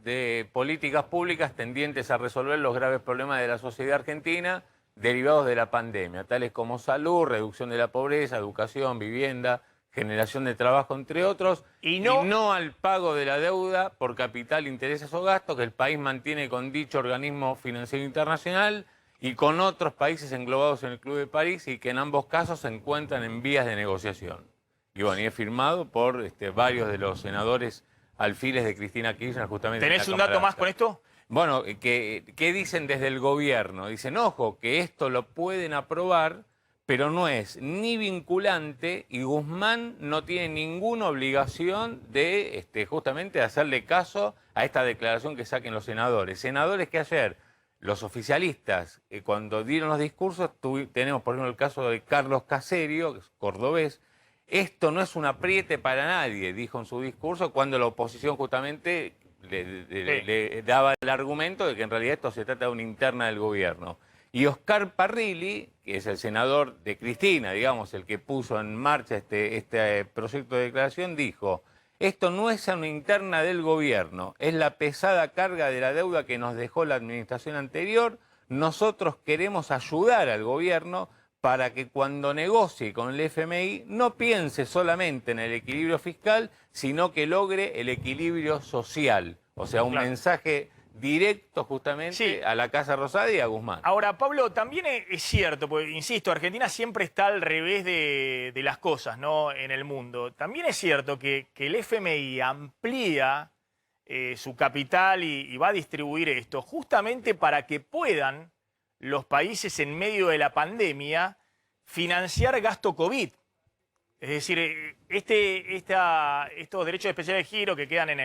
de políticas públicas tendientes a resolver los graves problemas de la sociedad argentina derivados de la pandemia, tales como salud, reducción de la pobreza, educación, vivienda, generación de trabajo, entre otros, y no al pago de la deuda por capital, intereses o gastos que el país mantiene con dicho organismo financiero internacional y con otros países englobados en el Club de París y que en ambos casos se encuentran en vías de negociación. Y bueno, y es firmado por varios de los senadores alfiles de Cristina Kirchner justamente. ¿Tenés un dato más con esto? Bueno, ¿qué dicen desde el gobierno? Dicen, ojo, que esto lo pueden aprobar, pero no es ni vinculante y Guzmán no tiene ninguna obligación de justamente hacerle caso a esta declaración que saquen los senadores. Senadores que ayer, los oficialistas, cuando dieron los discursos, tenemos por ejemplo el caso de Carlos Caserio, que es cordobés. Esto no es un apriete para nadie, dijo en su discurso, cuando la oposición justamente le daba el argumento de que en realidad esto se trata de una interna del gobierno. Y Oscar Parrilli, que es el senador de Cristina, digamos, el que puso en marcha este proyecto de declaración, dijo, esto no es una interna del gobierno, es la pesada carga de la deuda que nos dejó la administración anterior. Nosotros queremos ayudar al gobierno para que cuando negocie con el FMI no piense solamente en el equilibrio fiscal, sino que logre el equilibrio social. O sea, un mensaje directo justamente a la Casa Rosada y a Guzmán. Ahora, Pablo, también es cierto, porque insisto, Argentina siempre está al revés de las cosas, ¿no?, en el mundo. También es cierto que el FMI amplía su capital y va a distribuir esto justamente para que puedan los países en medio de la pandemia financiar gasto COVID. Es decir, estos derechos especiales de giro que quedan en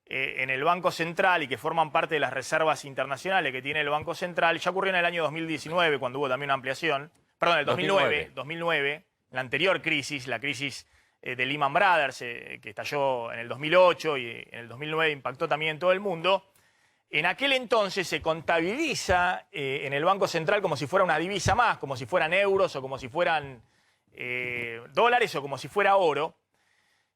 el Banco Central y que forman parte de las reservas internacionales que tiene el Banco Central, ya ocurrió en el año 2019, cuando hubo también una ampliación, perdón, el 2009, la anterior crisis, la crisis de Lehman Brothers, que estalló en el 2008 y en el 2009 impactó también en todo el mundo. En aquel entonces se contabiliza en el Banco Central como si fuera una divisa más, como si fueran euros o como si fueran dólares o como si fuera oro.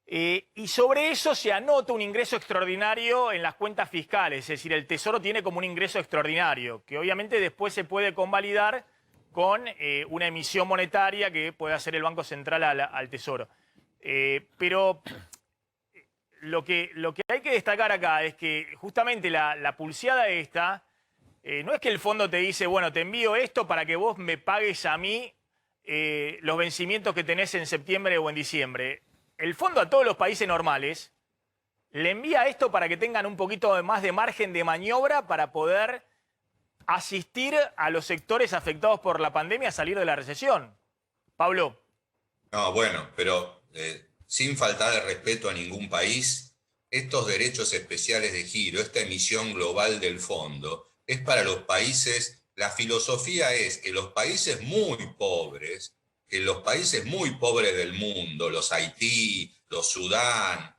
Y sobre eso se anota un ingreso extraordinario en las cuentas fiscales, es decir, el Tesoro tiene como un ingreso extraordinario, que obviamente después se puede convalidar con una emisión monetaria que puede hacer el Banco Central al Tesoro. Pero lo que hay que destacar acá es que justamente la pulseada esta, no es que el fondo te dice, bueno, te envío esto para que vos me pagues a mí los vencimientos que tenés en septiembre o en diciembre. El fondo a todos los países normales le envía esto para que tengan un poquito más de margen de maniobra para poder asistir a los sectores afectados por la pandemia a salir de la recesión. Pablo. No, bueno, pero sin faltar el respeto a ningún país, estos derechos especiales de giro, esta emisión global del fondo, es para los países, la filosofía es que los países muy pobres, del mundo, los Haití, los Sudán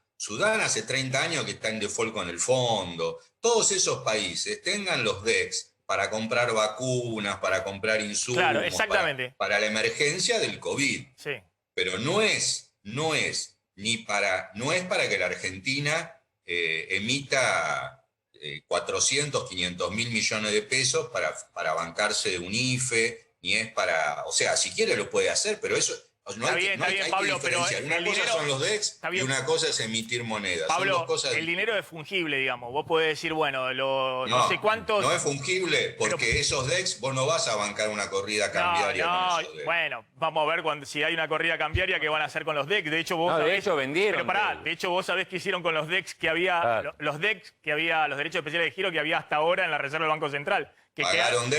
hace 30 años que está en default con el fondo, todos esos países tengan los DEX para comprar vacunas, para comprar insumos, claro, exactamente. Para la emergencia del COVID. Sí. Pero no es para que la Argentina emita 400, 500 mil millones de pesos para bancarse un IFE, ni es para, o sea, si quiere lo puede hacer, pero eso no hay que diferenciar. Una cosa son los DEX y una cosa es emitir monedas. Pablo, son dos cosas. El dinero es fungible, digamos. Vos podés decir, bueno, no sé cuántos. No es fungible porque esos DEX vos no vas a bancar una corrida cambiaria con esos DEX. Bueno, vamos a ver si hay una corrida cambiaria qué van a hacer con los DEX. De hecho, vos sabés, de hecho vendieron. Pero pará, de hecho vos sabés qué hicieron con los DEX que había, claro. Los DEX que había, los derechos especiales de giro que había hasta ahora en la Reserva del Banco Central. Pagaron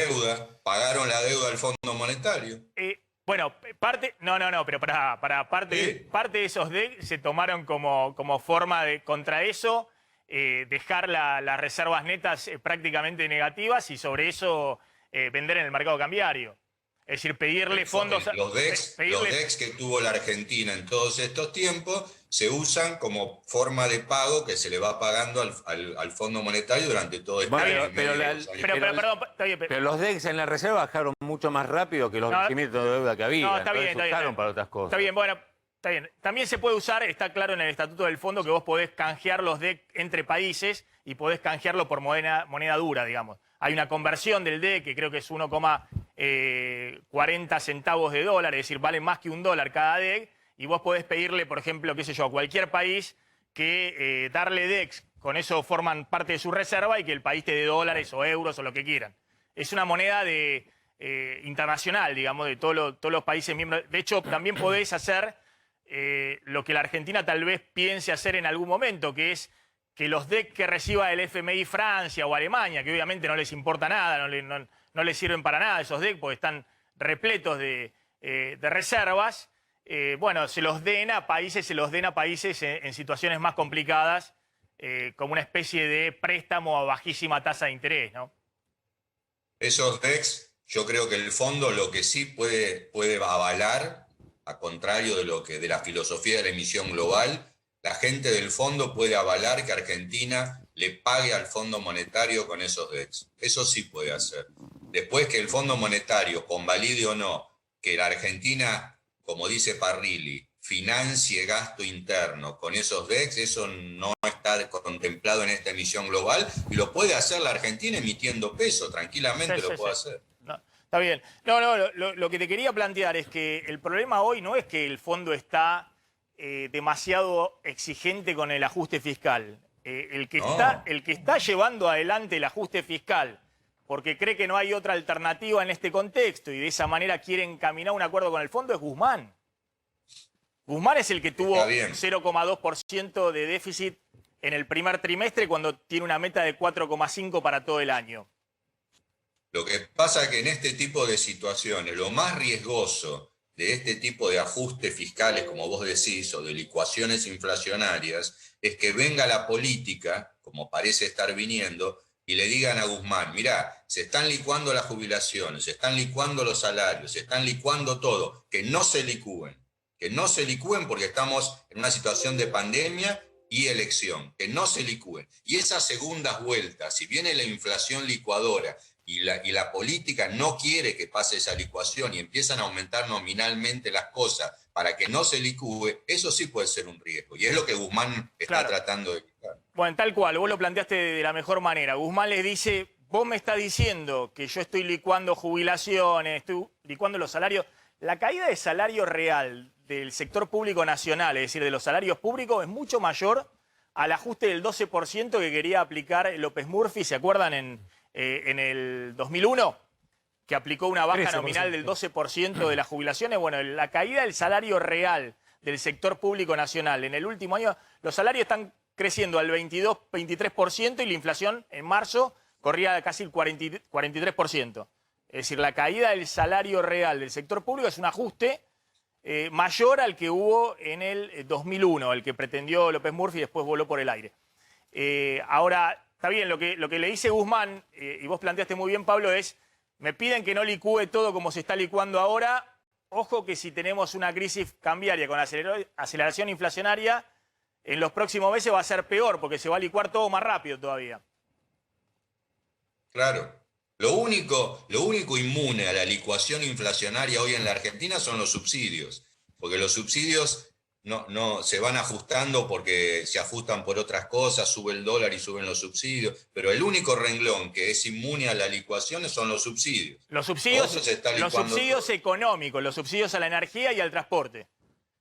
la deuda del Fondo Monetario. Bueno, pero parte de esos DEX se tomaron como forma de, contra eso, dejar las reservas netas prácticamente negativas y sobre eso vender en el mercado cambiario. Es decir, pedirle fondos... Los DEX que tuvo la Argentina en todos estos tiempos se usan como forma de pago que se le va pagando al Fondo Monetario durante todo este año. Pero los DEX en la reserva bajaron mucho más rápido que los vencimientos de deuda que había. No, está bien. Para otras cosas. Está bien, bueno, está bien. También se puede usar, está claro en el estatuto del fondo que vos podés canjear los DEX entre países y podés canjearlo por moneda dura, digamos. Hay una conversión del DEX que creo que es 1,40 centavos de dólar, es decir, vale más que $1 cada DEX, y vos podés pedirle, por ejemplo, qué sé yo, a cualquier país que darle DEX, con eso forman parte de su reserva y que el país te dé dólares o euros o lo que quieran. Es una moneda internacional, digamos, de todos los países miembros. De hecho, también podés hacer lo que la Argentina tal vez piense hacer en algún momento, que es que los DEC que reciba el FMI Francia o Alemania, que obviamente no les importa nada, no les sirven para nada esos DEC porque están repletos de reservas, bueno, se los den a países en situaciones más complicadas, como una especie de préstamo a bajísima tasa de interés, ¿no? Esos DEX, yo creo que el fondo lo que sí puede avalar, a contrario de la filosofía de la emisión global, la gente del fondo puede avalar que Argentina le pague al Fondo Monetario con esos DEX. Eso sí puede hacer. Después que el Fondo Monetario convalide o no que la Argentina, como dice Parrilli, financie gasto interno con esos DEX, eso no está contemplado en esta emisión global y lo puede hacer la Argentina emitiendo peso, tranquilamente lo puede hacer. No, está bien. Lo que te quería plantear es que el problema hoy no es que el fondo está demasiado exigente con el ajuste fiscal. El que está llevando adelante el ajuste fiscal porque cree que no hay otra alternativa en este contexto y de esa manera quiere encaminar un acuerdo con el fondo es Guzmán. Guzmán es el que tuvo 0,2% de déficit en el primer trimestre cuando tiene una meta de 4,5% para todo el año. Lo que pasa es que en este tipo de situaciones, lo más riesgoso de este tipo de ajustes fiscales, como vos decís, o de licuaciones inflacionarias, es que venga la política, como parece estar viniendo, y le digan a Guzmán, mirá, se están licuando las jubilaciones, se están licuando los salarios, se están licuando todo, que no se licúen porque estamos en una situación de pandemia y elección, que no se licúen. Y esas segundas vueltas, si viene la inflación licuadora, y la política no quiere que pase esa licuación y empiezan a aumentar nominalmente las cosas para que no se licúe, eso sí puede ser un riesgo. Y es lo que Guzmán está tratando de evitar. Bueno, tal cual, vos lo planteaste de la mejor manera. Guzmán les dice, vos me estás diciendo que yo estoy licuando jubilaciones, estoy licuando los salarios. La caída de salario real del sector público nacional, es decir, de los salarios públicos, es mucho mayor al ajuste del 12% que quería aplicar López Murphy, ¿se acuerdan? En el 2001, que aplicó una baja nominal del 12% de las jubilaciones. Bueno, la caída del salario real del sector público nacional en el último año, los salarios están creciendo al 22-23% y la inflación en marzo corría casi el 43%. Es decir, la caída del salario real del sector público es un ajuste mayor al que hubo en el 2001, el que pretendió López Murphy y después voló por el aire. Ahora, está bien, lo que le dice Guzmán, y vos planteaste muy bien, Pablo, es, me piden que no licúe todo como se está licuando ahora. Ojo que si tenemos una crisis cambiaria con aceleración inflacionaria, en los próximos meses va a ser peor, porque se va a licuar todo más rápido todavía. Claro. Lo único inmune a la licuación inflacionaria hoy en la Argentina son los subsidios, porque los subsidios no se van ajustando porque se ajustan por otras cosas, sube el dólar y suben los subsidios, pero el único renglón que es inmune a la licuación son los subsidios. Los subsidios económicos, los subsidios a la energía y al transporte.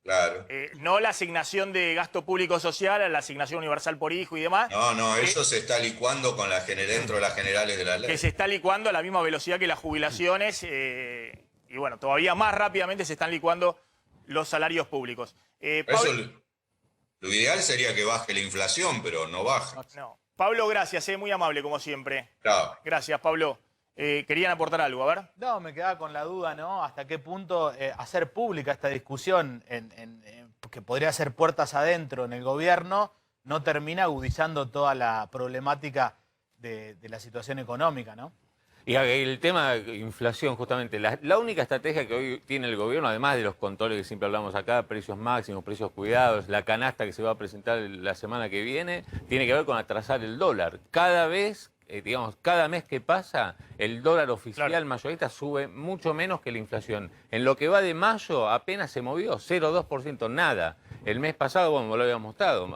Claro. No la asignación de gasto público social, la asignación universal por hijo y demás. No, eso se está licuando dentro de las generales de la ley. Que se está licuando a la misma velocidad que las jubilaciones y bueno, todavía más rápidamente se están licuando los salarios públicos. Pablo, lo ideal sería que baje la inflación, pero no baja. No. Pablo, gracias, muy amable como siempre. Claro. Gracias, Pablo. Querían aportar algo, a ver. No, me quedaba con la duda, ¿no? Hasta qué punto hacer pública esta discusión, que podría ser puertas adentro en el gobierno, no termina agudizando toda la problemática de la situación económica, ¿no? Y el tema de inflación, justamente, la única estrategia que hoy tiene el gobierno, además de los controles que siempre hablamos acá, precios máximos, precios cuidados, la canasta que se va a presentar la semana que viene, tiene que ver con atrasar el dólar. Cada vez, cada mes que pasa, el dólar oficial mayorista sube mucho menos que la inflación. En lo que va de mayo apenas se movió, 0,2%, nada. El mes pasado, bueno, lo habíamos mostrado,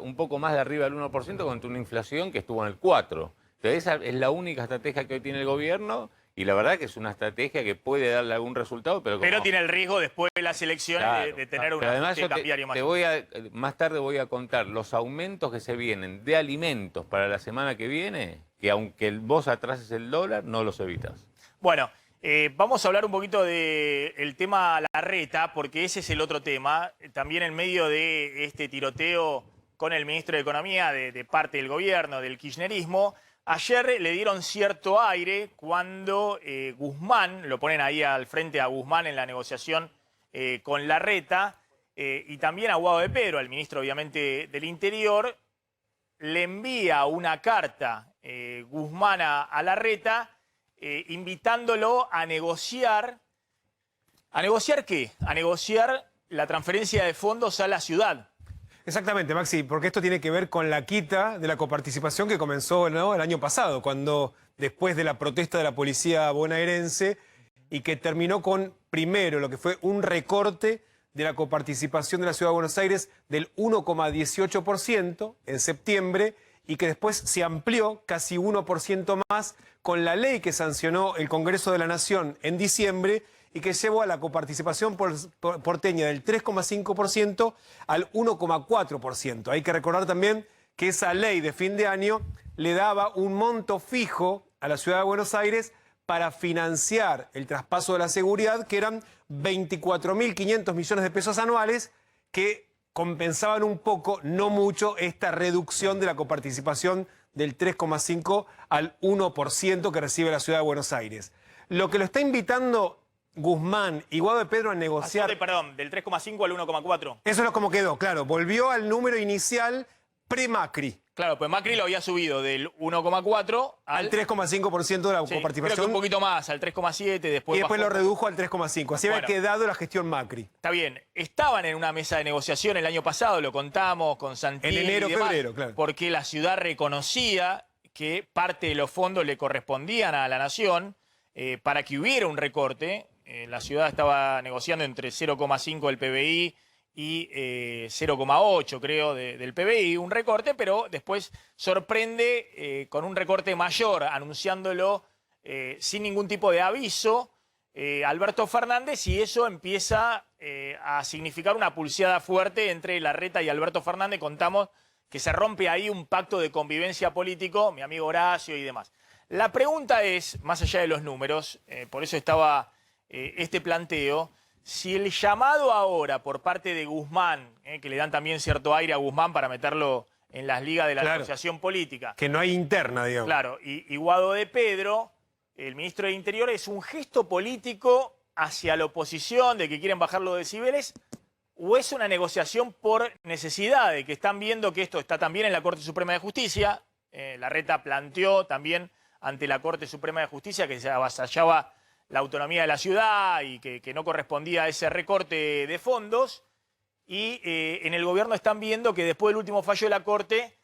un poco más de arriba del 1% contra una inflación que estuvo en el 4%. Entonces esa es la única estrategia que hoy tiene el gobierno y la verdad que es una estrategia que puede darle algún resultado, pero tiene el riesgo después de las elecciones de tener un ajuste cambiario más. Más tarde voy a contar los aumentos que se vienen de alimentos para la semana que viene, que aunque vos atrases el dólar, no los evitas. Bueno, vamos a hablar un poquito del tema Larreta, porque ese es el otro tema. También en medio de este tiroteo con el ministro de Economía de parte del gobierno, del kirchnerismo, ayer le dieron cierto aire cuando Guzmán, lo ponen ahí al frente a Guzmán en la negociación con Larreta, y también a Guado de Pedro, al ministro obviamente del Interior, le envía una carta Guzmán a Larreta invitándolo a negociar. ¿A negociar qué? A negociar la transferencia de fondos a la ciudad. Exactamente, Maxi, porque esto tiene que ver con la quita de la coparticipación que comenzó, ¿no?, el año pasado, cuando después de la protesta de la policía bonaerense y que terminó con, primero, lo que fue un recorte de la coparticipación de la Ciudad de Buenos Aires del 1,18% en septiembre y que después se amplió casi 1% más con la ley que sancionó el Congreso de la Nación en diciembre y que llevó a la coparticipación porteña del 3,5% al 1,4%. Hay que recordar también que esa ley de fin de año le daba un monto fijo a la Ciudad de Buenos Aires para financiar el traspaso de la seguridad, que eran 24.500 millones de pesos anuales, que compensaban un poco, no mucho, esta reducción de la coparticipación del 3,5% al 1% que recibe la Ciudad de Buenos Aires. Lo que lo está invitando Guzmán y Guado de Pedro a negociar... Perdón, del 3,5 al 1,4. Eso es como quedó, claro. Volvió al número inicial pre-Macri. Claro, pues Macri lo había subido del 1,4 al 3,5% de la coparticipación. Creo que un poquito más, al 3,7, después y después lo redujo al 3,5. Así había quedado la gestión Macri. Está bien. Estaban en una mesa de negociación el año pasado, lo contamos con Santilli en enero, y demás, febrero, claro. porque la ciudad reconocía que parte de los fondos le correspondían a la Nación para que hubiera un recorte. La ciudad estaba negociando entre 0,5 del PBI y 0,8 creo del PBI, un recorte, pero después sorprende con un recorte mayor, anunciándolo sin ningún tipo de aviso Alberto Fernández, y eso empieza a significar una pulseada fuerte entre Larreta y Alberto Fernández. Contamos que se rompe ahí un pacto de convivencia político, mi amigo Horacio y demás. La pregunta es, más allá de los números, por eso estaba este planteo, si el llamado ahora por parte de Guzmán, que le dan también cierto aire a Guzmán para meterlo en las ligas de la negociación política. Que no hay interna, digamos. Claro, y Guado de Pedro, el ministro de Interior, es un gesto político hacia la oposición de que quieren bajar los decibeles, o es una negociación por necesidad, de que están viendo que esto está también en la Corte Suprema de Justicia. Larreta planteó también ante la Corte Suprema de Justicia que se avasallaba la autonomía de la ciudad y que no correspondía a ese recorte de fondos. Y en el gobierno están viendo que después del último fallo de la Corte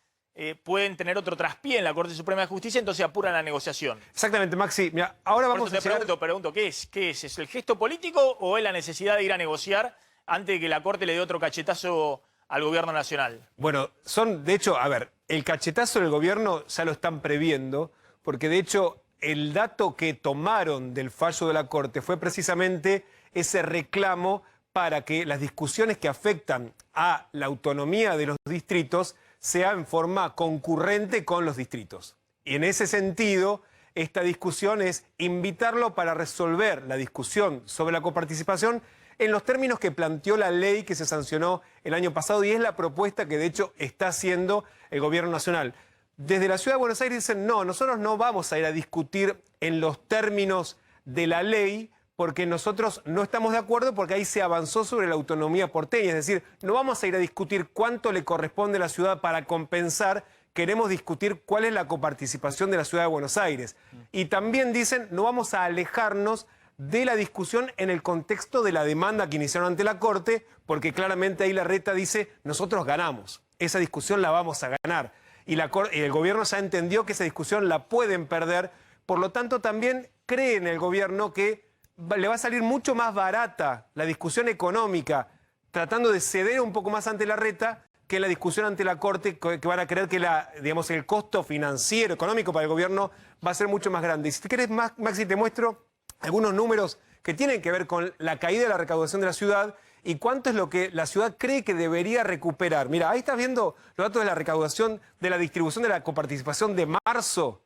pueden tener otro traspié en la Corte Suprema de Justicia, entonces apuran la negociación. Exactamente, Maxi. Mira, ahora Por vamos eso a te hacer... pregunto, ¿qué es? ¿Qué es? ¿Es el gesto político o es la necesidad de ir a negociar antes de que la Corte le dé otro cachetazo al gobierno nacional? Bueno, de hecho, a ver, el cachetazo del gobierno ya lo están previendo, porque de hecho el dato que tomaron del fallo de la Corte fue precisamente ese reclamo para que las discusiones que afectan a la autonomía de los distritos sea en forma concurrente con los distritos. Y en ese sentido, esta discusión es invitarlo para resolver la discusión sobre la coparticipación en los términos que planteó la ley que se sancionó el año pasado, y es la propuesta que de hecho está haciendo el gobierno nacional. Desde la Ciudad de Buenos Aires dicen, no, nosotros no vamos a ir a discutir en los términos de la ley, porque nosotros no estamos de acuerdo, porque ahí se avanzó sobre la autonomía porteña. Es decir, no vamos a ir a discutir cuánto le corresponde a la ciudad para compensar, queremos discutir cuál es la coparticipación de la Ciudad de Buenos Aires. Y también dicen, no vamos a alejarnos de la discusión en el contexto de la demanda que iniciaron ante la Corte, porque claramente ahí Larreta dice, nosotros ganamos, esa discusión la vamos a ganar. Y el gobierno ya entendió que esa discusión la pueden perder, por lo tanto también cree en el gobierno que le va a salir mucho más barata la discusión económica, tratando de ceder un poco más ante Larreta, que la discusión ante la Corte, que van a creer que digamos, el costo financiero, económico para el gobierno va a ser mucho más grande. Y si te querés, Maxi, te muestro algunos números que tienen que ver con la caída de la recaudación de la ciudad y cuánto es lo que la ciudad cree que debería recuperar. Mira, ahí estás viendo los datos de la recaudación, de la distribución de la coparticipación de marzo.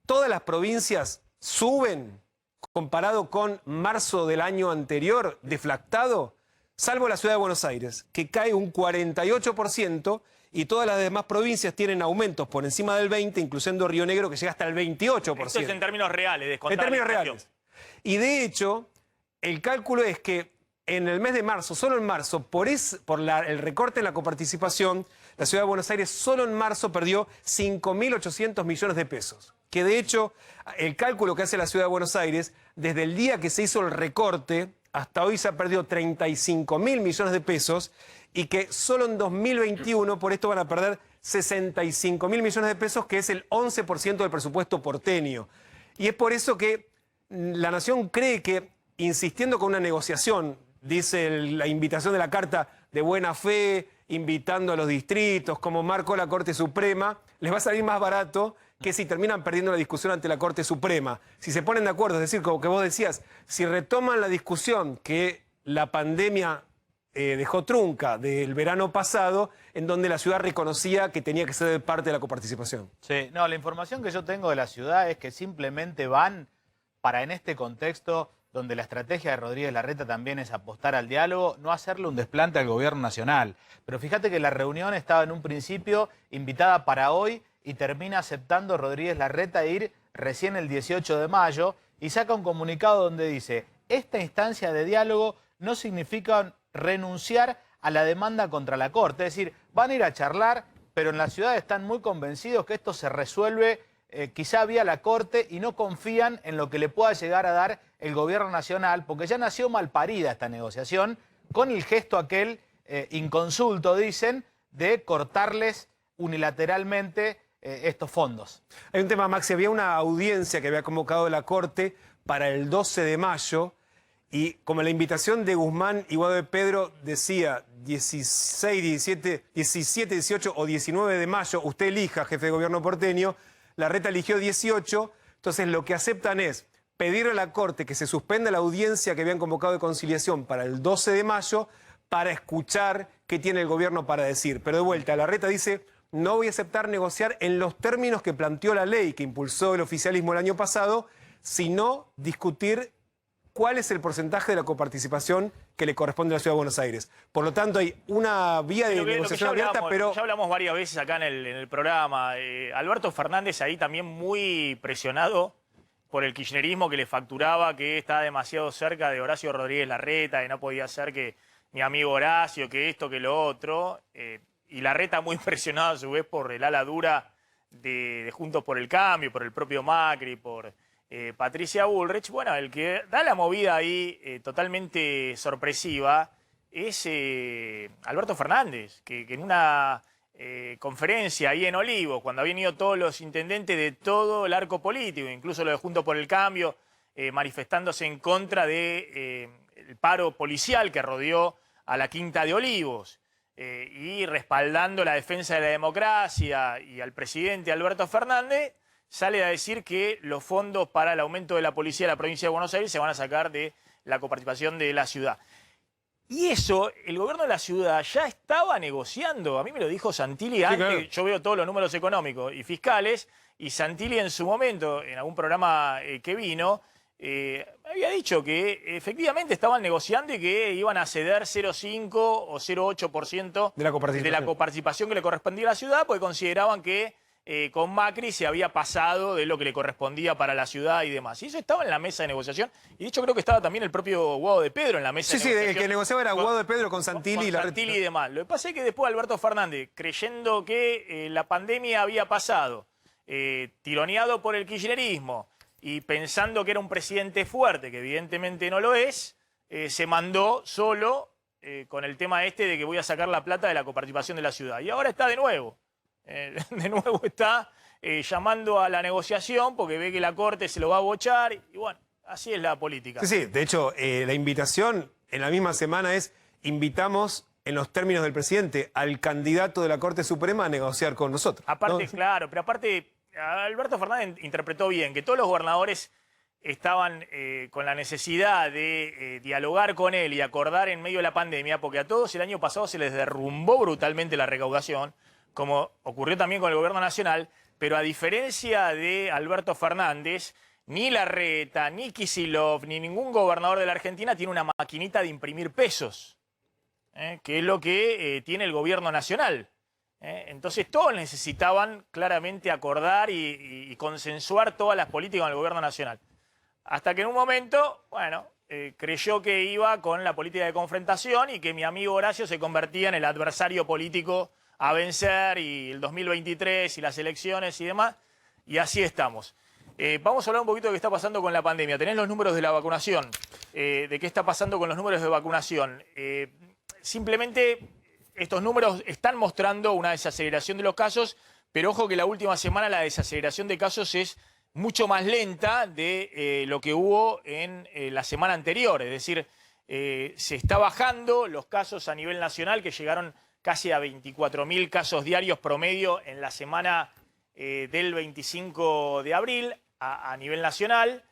Todas las provincias suben comparado con marzo del año anterior, deflactado, salvo la Ciudad de Buenos Aires, que cae un 48%, y todas las demás provincias tienen aumentos por encima del 20%, incluyendo Río Negro, que llega hasta el 28%. Esto es en términos reales, descontar en términos la inflación. reales. Y de hecho, el cálculo es que en el mes de marzo, solo en marzo, por el recorte en la coparticipación, la Ciudad de Buenos Aires solo en marzo perdió 5.800 millones de pesos. Que de hecho, el cálculo que hace la Ciudad de Buenos Aires, desde el día que se hizo el recorte, hasta hoy se ha perdido 35.000 millones de pesos, y que solo en 2021 por esto van a perder 65.000 millones de pesos, que es el 11% del presupuesto porteño. Y es por eso que la Nación cree que, insistiendo con una negociación, dice la invitación de la Carta de Buena Fe, invitando a los distritos, como marcó la Corte Suprema, les va a salir más barato que si terminan perdiendo la discusión ante la Corte Suprema. Si se ponen de acuerdo, es decir, como que vos decías, si retoman la discusión que la pandemia dejó trunca del verano pasado, en donde la ciudad reconocía que tenía que ser parte de la coparticipación. Sí, no, la información que yo tengo de la ciudad es que simplemente van para, en este contexto donde la estrategia de Rodríguez Larreta también es apostar al diálogo, no hacerle un desplante al gobierno nacional. Pero fíjate que la reunión estaba en un principio invitada para hoy y termina aceptando Rodríguez Larreta ir recién el 18 de mayo y saca un comunicado donde dice: esta instancia de diálogo no significa renunciar a la demanda contra la Corte. Es decir, van a ir a charlar, pero en la ciudad están muy convencidos que esto se resuelve quizá vía la Corte, y no confían en lo que le pueda llegar a dar el gobierno nacional, porque ya nació mal parida esta negociación, con el gesto aquel inconsulto, dicen, de cortarles unilateralmente estos fondos. Hay un tema, Maxi, había una audiencia que había convocado la Corte para el 12 de mayo y como la invitación de Guzmán y Guado de Pedro decía 16, 17, 18 o 19 de mayo, usted elija, jefe de gobierno porteño, Larreta eligió 18, entonces lo que aceptan es pedirle a la Corte que se suspenda la audiencia que habían convocado de conciliación para el 12 de mayo para escuchar qué tiene el gobierno para decir. Pero de vuelta, Larreta dice, no voy a aceptar negociar en los términos que planteó la ley que impulsó el oficialismo el año pasado, sino discutir cuál es el porcentaje de la coparticipación que le corresponde a la Ciudad de Buenos Aires. Por lo tanto, hay una vía de negociación abierta, pero... Ya hablamos varias veces acá en el programa. Alberto Fernández ahí también muy presionado por el kirchnerismo que le facturaba que estaba demasiado cerca de Horacio Rodríguez Larreta, que no podía ser que mi amigo Horacio, que esto, que lo otro. Y Larreta muy presionado a su vez por el ala dura de Juntos por el Cambio, por el propio Macri, por Patricia Bullrich. Bueno, el que da la movida ahí totalmente sorpresiva es Alberto Fernández, que en una conferencia ahí en Olivos, cuando habían ido todos los intendentes de todo el arco político, incluso lo de Juntos por el Cambio, manifestándose en contra del paro policial que rodeó a la Quinta de Olivos, y respaldando la defensa de la democracia y al presidente Alberto Fernández, sale a decir que los fondos para el aumento de la policía de la provincia de Buenos Aires se van a sacar de la coparticipación de la ciudad. Y eso, el gobierno de la ciudad ya estaba negociando. A mí me lo dijo Santilli antes, claro. Yo veo todos los números económicos y fiscales, y Santilli en su momento, en algún programa que vino, había dicho que efectivamente estaban negociando y que iban a ceder 0,5 o 0,8% de la coparticipación que le correspondía a la ciudad, porque consideraban que con Macri se había pasado de lo que le correspondía para la ciudad y demás. Y eso estaba en la mesa de negociación. Y de hecho creo que estaba también el propio Guado de Pedro en la mesa de negociación. Sí, el que negociaba era Guado de Pedro con Santilli. Con Santilli y demás. Lo que pasa es que después Alberto Fernández, creyendo que la pandemia había pasado, tironeado por el kirchnerismo y pensando que era un presidente fuerte, que evidentemente no lo es, se mandó solo con el tema este de que voy a sacar la plata de la coparticipación de la ciudad. Y ahora está de nuevo. Está llamando a la negociación porque ve que la Corte se lo va a bochar y bueno, así es la política. Sí, de hecho, la invitación en la misma semana es, invitamos en los términos del presidente al candidato de la Corte Suprema a negociar con nosotros. Aparte, ¿no? claro, pero aparte, Alberto Fernández interpretó bien que todos los gobernadores estaban con la necesidad de dialogar con él y acordar en medio de la pandemia, porque a todos el año pasado se les derrumbó brutalmente la recaudación, como ocurrió también con el gobierno nacional, pero a diferencia de Alberto Fernández, ni Larreta, ni Kicillof, ni ningún gobernador de la Argentina tiene una maquinita de imprimir pesos, que es lo que tiene el gobierno nacional. Entonces todos necesitaban claramente acordar y consensuar todas las políticas con el gobierno nacional. Hasta que en un momento, bueno, creyó que iba con la política de confrontación y que mi amigo Horacio se convertía en el adversario político a vencer, y el 2023 y las elecciones y demás, y así estamos. Vamos a hablar un poquito de qué está pasando con la pandemia. Tenés los números de la vacunación, de qué está pasando con los números de vacunación. Simplemente estos números están mostrando una desaceleración de los casos, pero ojo que la última semana la desaceleración de casos es mucho más lenta de lo que hubo en la semana anterior. Es decir, se está bajando los casos a nivel nacional, que llegaron casi a 24.000 casos diarios promedio en la semana del 25 de abril a nivel nacional,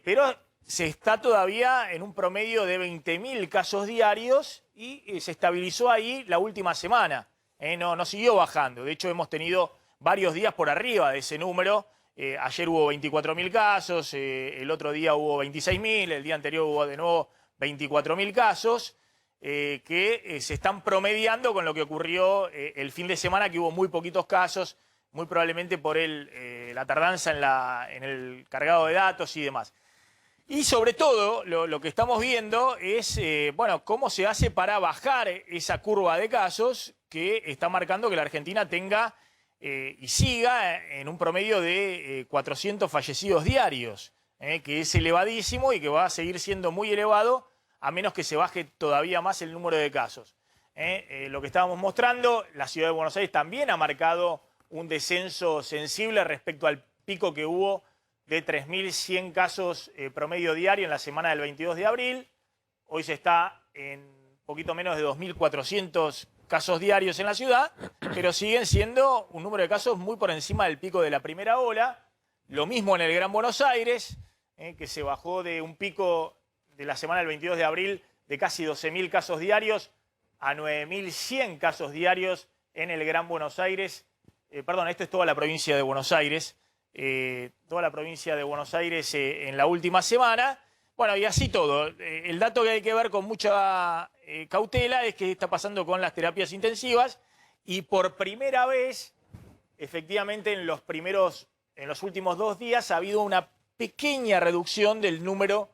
pero se está todavía en un promedio de 20.000 casos diarios y se estabilizó ahí la última semana. No siguió bajando. De hecho, hemos tenido varios días por arriba de ese número. Ayer hubo 24.000 casos, el otro día hubo 26.000, el día anterior hubo de nuevo 24.000 casos. Que se están promediando con lo que ocurrió el fin de semana, que hubo muy poquitos casos, muy probablemente por la tardanza en el cargado de datos y demás. Y sobre todo, lo que estamos viendo es bueno, cómo se hace para bajar esa curva de casos que está marcando que la Argentina tenga y siga en un promedio de 400 fallecidos diarios, que es elevadísimo y que va a seguir siendo muy elevado a menos que se baje todavía más el número de casos. Lo que estábamos mostrando, la ciudad de Buenos Aires también ha marcado un descenso sensible respecto al pico que hubo de 3.100 casos promedio diario en la semana del 22 de abril. Hoy se está en poquito menos de 2.400 casos diarios en la ciudad, pero siguen siendo un número de casos muy por encima del pico de la primera ola. Lo mismo en el Gran Buenos Aires, que se bajó de un pico de la semana del 22 de abril de casi 12.000 casos diarios a 9.100 casos diarios en el Gran Buenos Aires. Perdón, esto es toda la provincia de Buenos Aires. Toda la provincia de Buenos Aires en la última semana. Bueno, y así todo. El dato que hay que ver con mucha cautela es qué está pasando con las terapias intensivas, y por primera vez, efectivamente, en los últimos 2 días ha habido una pequeña reducción del número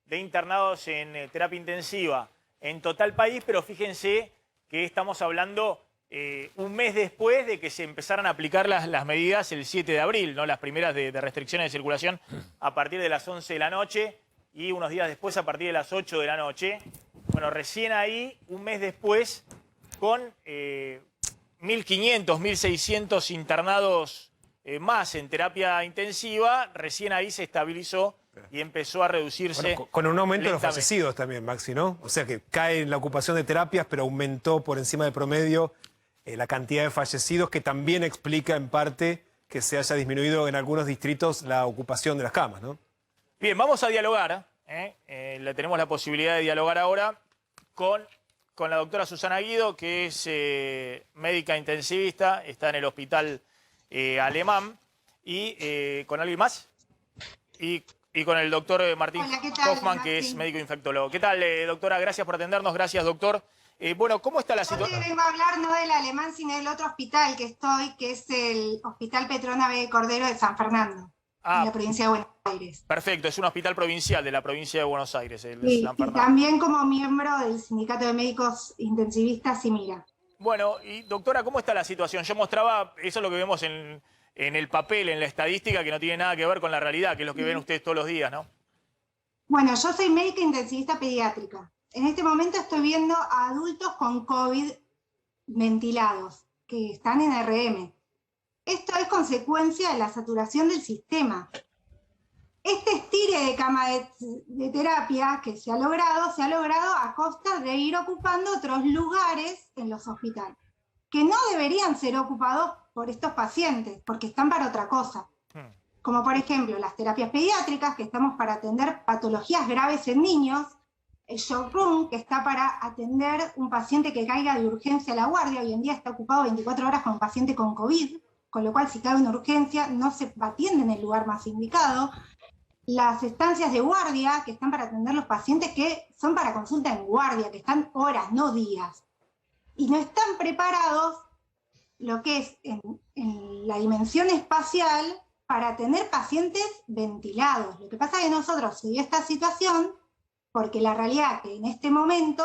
de internados en terapia intensiva en total país, pero fíjense que estamos hablando un mes después de que se empezaran a aplicar las medidas el 7 de abril, ¿no? Las primeras de restricciones de circulación a partir de las 11 de la noche y unos días después a partir de las 8 de la noche. Bueno, recién ahí, un mes después, con 1.500, 1.600 internados más en terapia intensiva, recién ahí se estabilizó y empezó a reducirse. Bueno, con un aumento de los lentamente. fallecidos también, Maxi, ¿no? O sea que cae en la ocupación de terapias, pero aumentó por encima del promedio la cantidad de fallecidos, que también explica en parte que se haya disminuido en algunos distritos la ocupación de las camas, ¿no? Bien, vamos a dialogar. Tenemos la posibilidad de dialogar ahora con la doctora Susana Guido, que es médica intensivista, está en el hospital alemán, y con alguien más. Y con el doctor Martín Hoffman, que es médico infectólogo. ¿Qué tal, doctora? Gracias por atendernos. Gracias, doctor. Bueno, ¿cómo está la situación? Yo vengo a hablar no del alemán, sino del otro hospital que estoy, que es el Hospital Petrona B. Cordero de San Fernando, en la provincia de Buenos Aires. Perfecto, es un hospital provincial de la provincia de Buenos Aires. Sí, y también como miembro del Sindicato de Médicos Intensivistas SIMIRA. Bueno, y doctora, ¿cómo está la situación? Yo mostraba, eso es lo que vemos en el papel, en la estadística, que no tiene nada que ver con la realidad, que es lo que ven ustedes todos los días, ¿no? Bueno, yo soy médica intensivista pediátrica. En este momento estoy viendo a adultos con COVID ventilados, que están en RM. Esto es consecuencia de la saturación del sistema. Este estire de cama de terapia que se ha logrado a costa de ir ocupando otros lugares en los hospitales, que no deberían ser ocupados por estos pacientes, porque están para otra cosa. Como por ejemplo las terapias pediátricas, que estamos para atender patologías graves en niños, el shock room, que está para atender un paciente que caiga de urgencia a la guardia. Hoy en día está ocupado 24 horas con un paciente con COVID, con lo cual si cae una urgencia no se atiende en el lugar más indicado. Las estancias de guardia, que están para atender los pacientes que son para consulta en guardia, que están horas, no días. Y no están preparados, lo que es en la dimensión espacial, para tener pacientes ventilados. Lo que pasa es que nosotros, se dio esta situación, porque la realidad es que en este momento,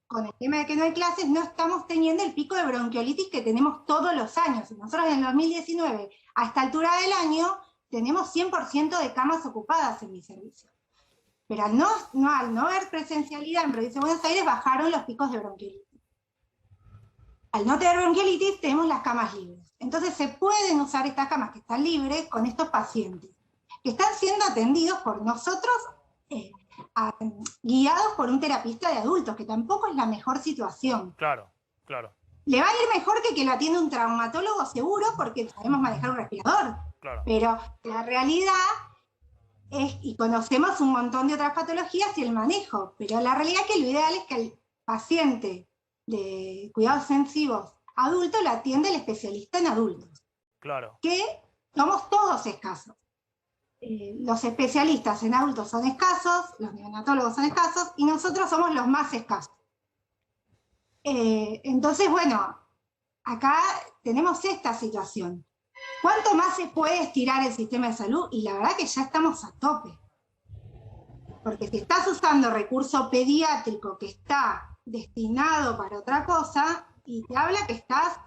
con el tema de que no hay clases, no estamos teniendo el pico de bronquiolitis que tenemos todos los años. Nosotros en el 2019, a esta altura del año, tenemos 100% de camas ocupadas en mi servicio. Pero al no haber presencialidad en provincia de Buenos Aires, bajaron los picos de bronquiolitis. Al no tener bronquiolitis, tenemos las camas libres. Entonces se pueden usar estas camas que están libres con estos pacientes, que están siendo atendidos por nosotros, guiados por un terapista de adultos, que tampoco es la mejor situación. Claro, claro. Le va a ir mejor que lo atienda un traumatólogo seguro, porque sabemos manejar un respirador. Claro. Pero la realidad es, y conocemos un montón de otras patologías y el manejo, pero la realidad es que lo ideal es que el paciente de cuidados intensivos adulto lo atiende el especialista en adultos. Claro. Que somos todos escasos. Los especialistas en adultos son escasos, los neonatólogos son escasos, y nosotros somos los más escasos. Entonces, bueno, acá tenemos esta situación. ¿Cuánto más se puede estirar el sistema de salud? Y la verdad que ya estamos a tope. Porque si estás usando recurso pediátrico que está destinado para otra cosa, y te habla que estás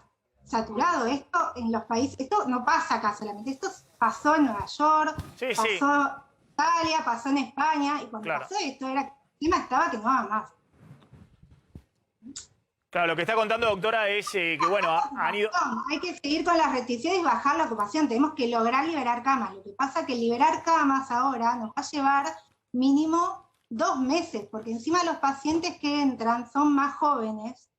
saturado. Esto en los países, esto no pasa acá solamente, esto pasó en Nueva York, pasó en Italia, pasó en España, y cuando pasó esto era, el sistema estaba que no daba más. Claro, lo que está contando, doctora, es que, bueno, han ido... No, hay que seguir con las restricciones y bajar la ocupación. Tenemos que lograr liberar camas. Lo que pasa es que liberar camas ahora nos va a llevar mínimo 2 meses, porque encima los pacientes que entran son más jóvenes.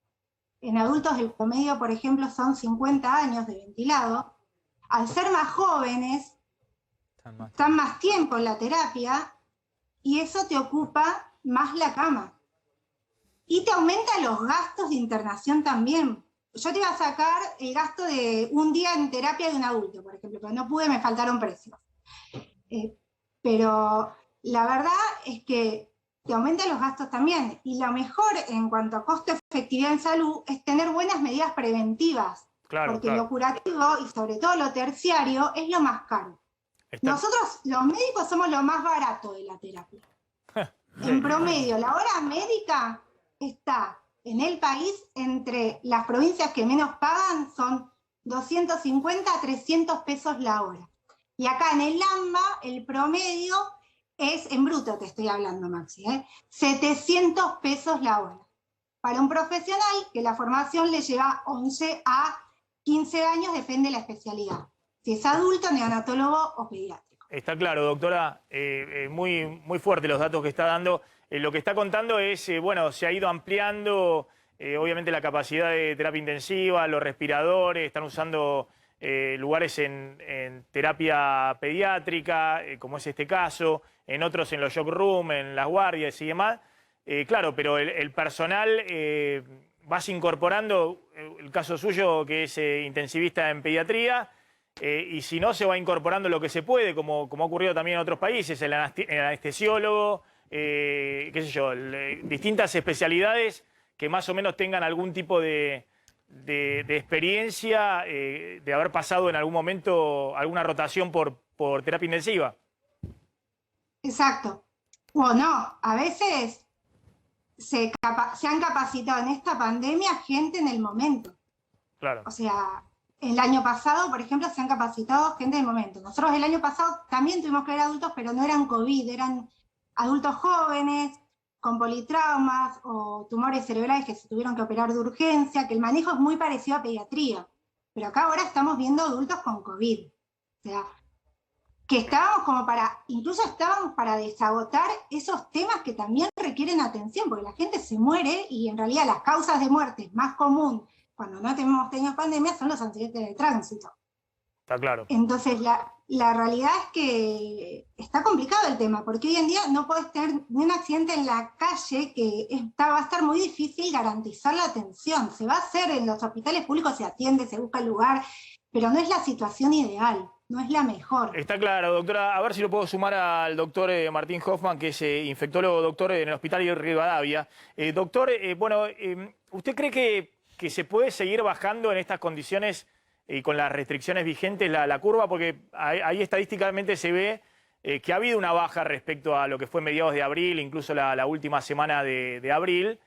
En adultos el promedio, por ejemplo, son 50 años de ventilado. Al ser más jóvenes, están más tiempo en la terapia y eso te ocupa más la cama. Y te aumenta los gastos de internación también. Yo te iba a sacar el gasto de un día en terapia de un adulto, por ejemplo, pero no pude, me faltaron precios. Pero la verdad es que te aumentan los gastos también. Y lo mejor en cuanto a costo-efectividad en salud es tener buenas medidas preventivas. Claro, porque claro. lo curativo y sobre todo lo terciario es lo más caro. Nosotros, los médicos, somos lo más barato de la terapia. En promedio, la hora médica está en el país entre las provincias que menos pagan, son 250 a 300 pesos la hora. Y acá en el AMBA, el promedio es, en bruto te estoy hablando, Maxi, 700 pesos la hora. Para un profesional que la formación le lleva 11 a 15 años, depende de la especialidad. Si es adulto, neonatólogo o pediátrico. Está claro, doctora, muy, muy fuerte los datos que está dando. Lo que está contando es, bueno, se ha ido ampliando, obviamente, la capacidad de terapia intensiva, los respiradores, están usando lugares en terapia pediátrica, como es este caso, en otros en los shock room, en las guardias y demás. Claro, pero el personal vas incorporando, el caso suyo que es intensivista en pediatría, y si no, se va incorporando lo que se puede, como ha ocurrido también en otros países, el anestesiólogo, qué sé yo, distintas especialidades que más o menos tengan algún tipo de experiencia, de haber pasado en algún momento alguna rotación por terapia intensiva. Exacto. O no, a veces se han capacitado en esta pandemia gente en el momento. Claro. O sea, el año pasado, por ejemplo, se han capacitado gente en el momento. Nosotros el año pasado también tuvimos que ver adultos, pero no eran COVID, eran adultos jóvenes, con politraumas o tumores cerebrales que se tuvieron que operar de urgencia, que el manejo es muy parecido a pediatría. Pero acá ahora estamos viendo adultos con COVID. O sea, que incluso estábamos para desagotar esos temas que también requieren atención, porque la gente se muere y en realidad las causas de muerte más común cuando no hemos tenido pandemia son los accidentes de tránsito. Está claro. Entonces la realidad es que está complicado el tema, porque hoy en día no podés tener ni un accidente en la calle, que va a estar muy difícil garantizar la atención. Se va a hacer en los hospitales públicos, se atiende, se busca el lugar, pero no es la situación ideal. No es la mejor. Está claro, doctora. A ver si lo puedo sumar al doctor Martín Hoffman, que es infectólogo, doctor en el Hospital de Rivadavia. Doctor, bueno, ¿usted cree que se puede seguir bajando en estas condiciones y con las restricciones vigentes la curva? Porque ahí estadísticamente se ve que ha habido una baja respecto a lo que fue mediados de abril, incluso la última semana de abril.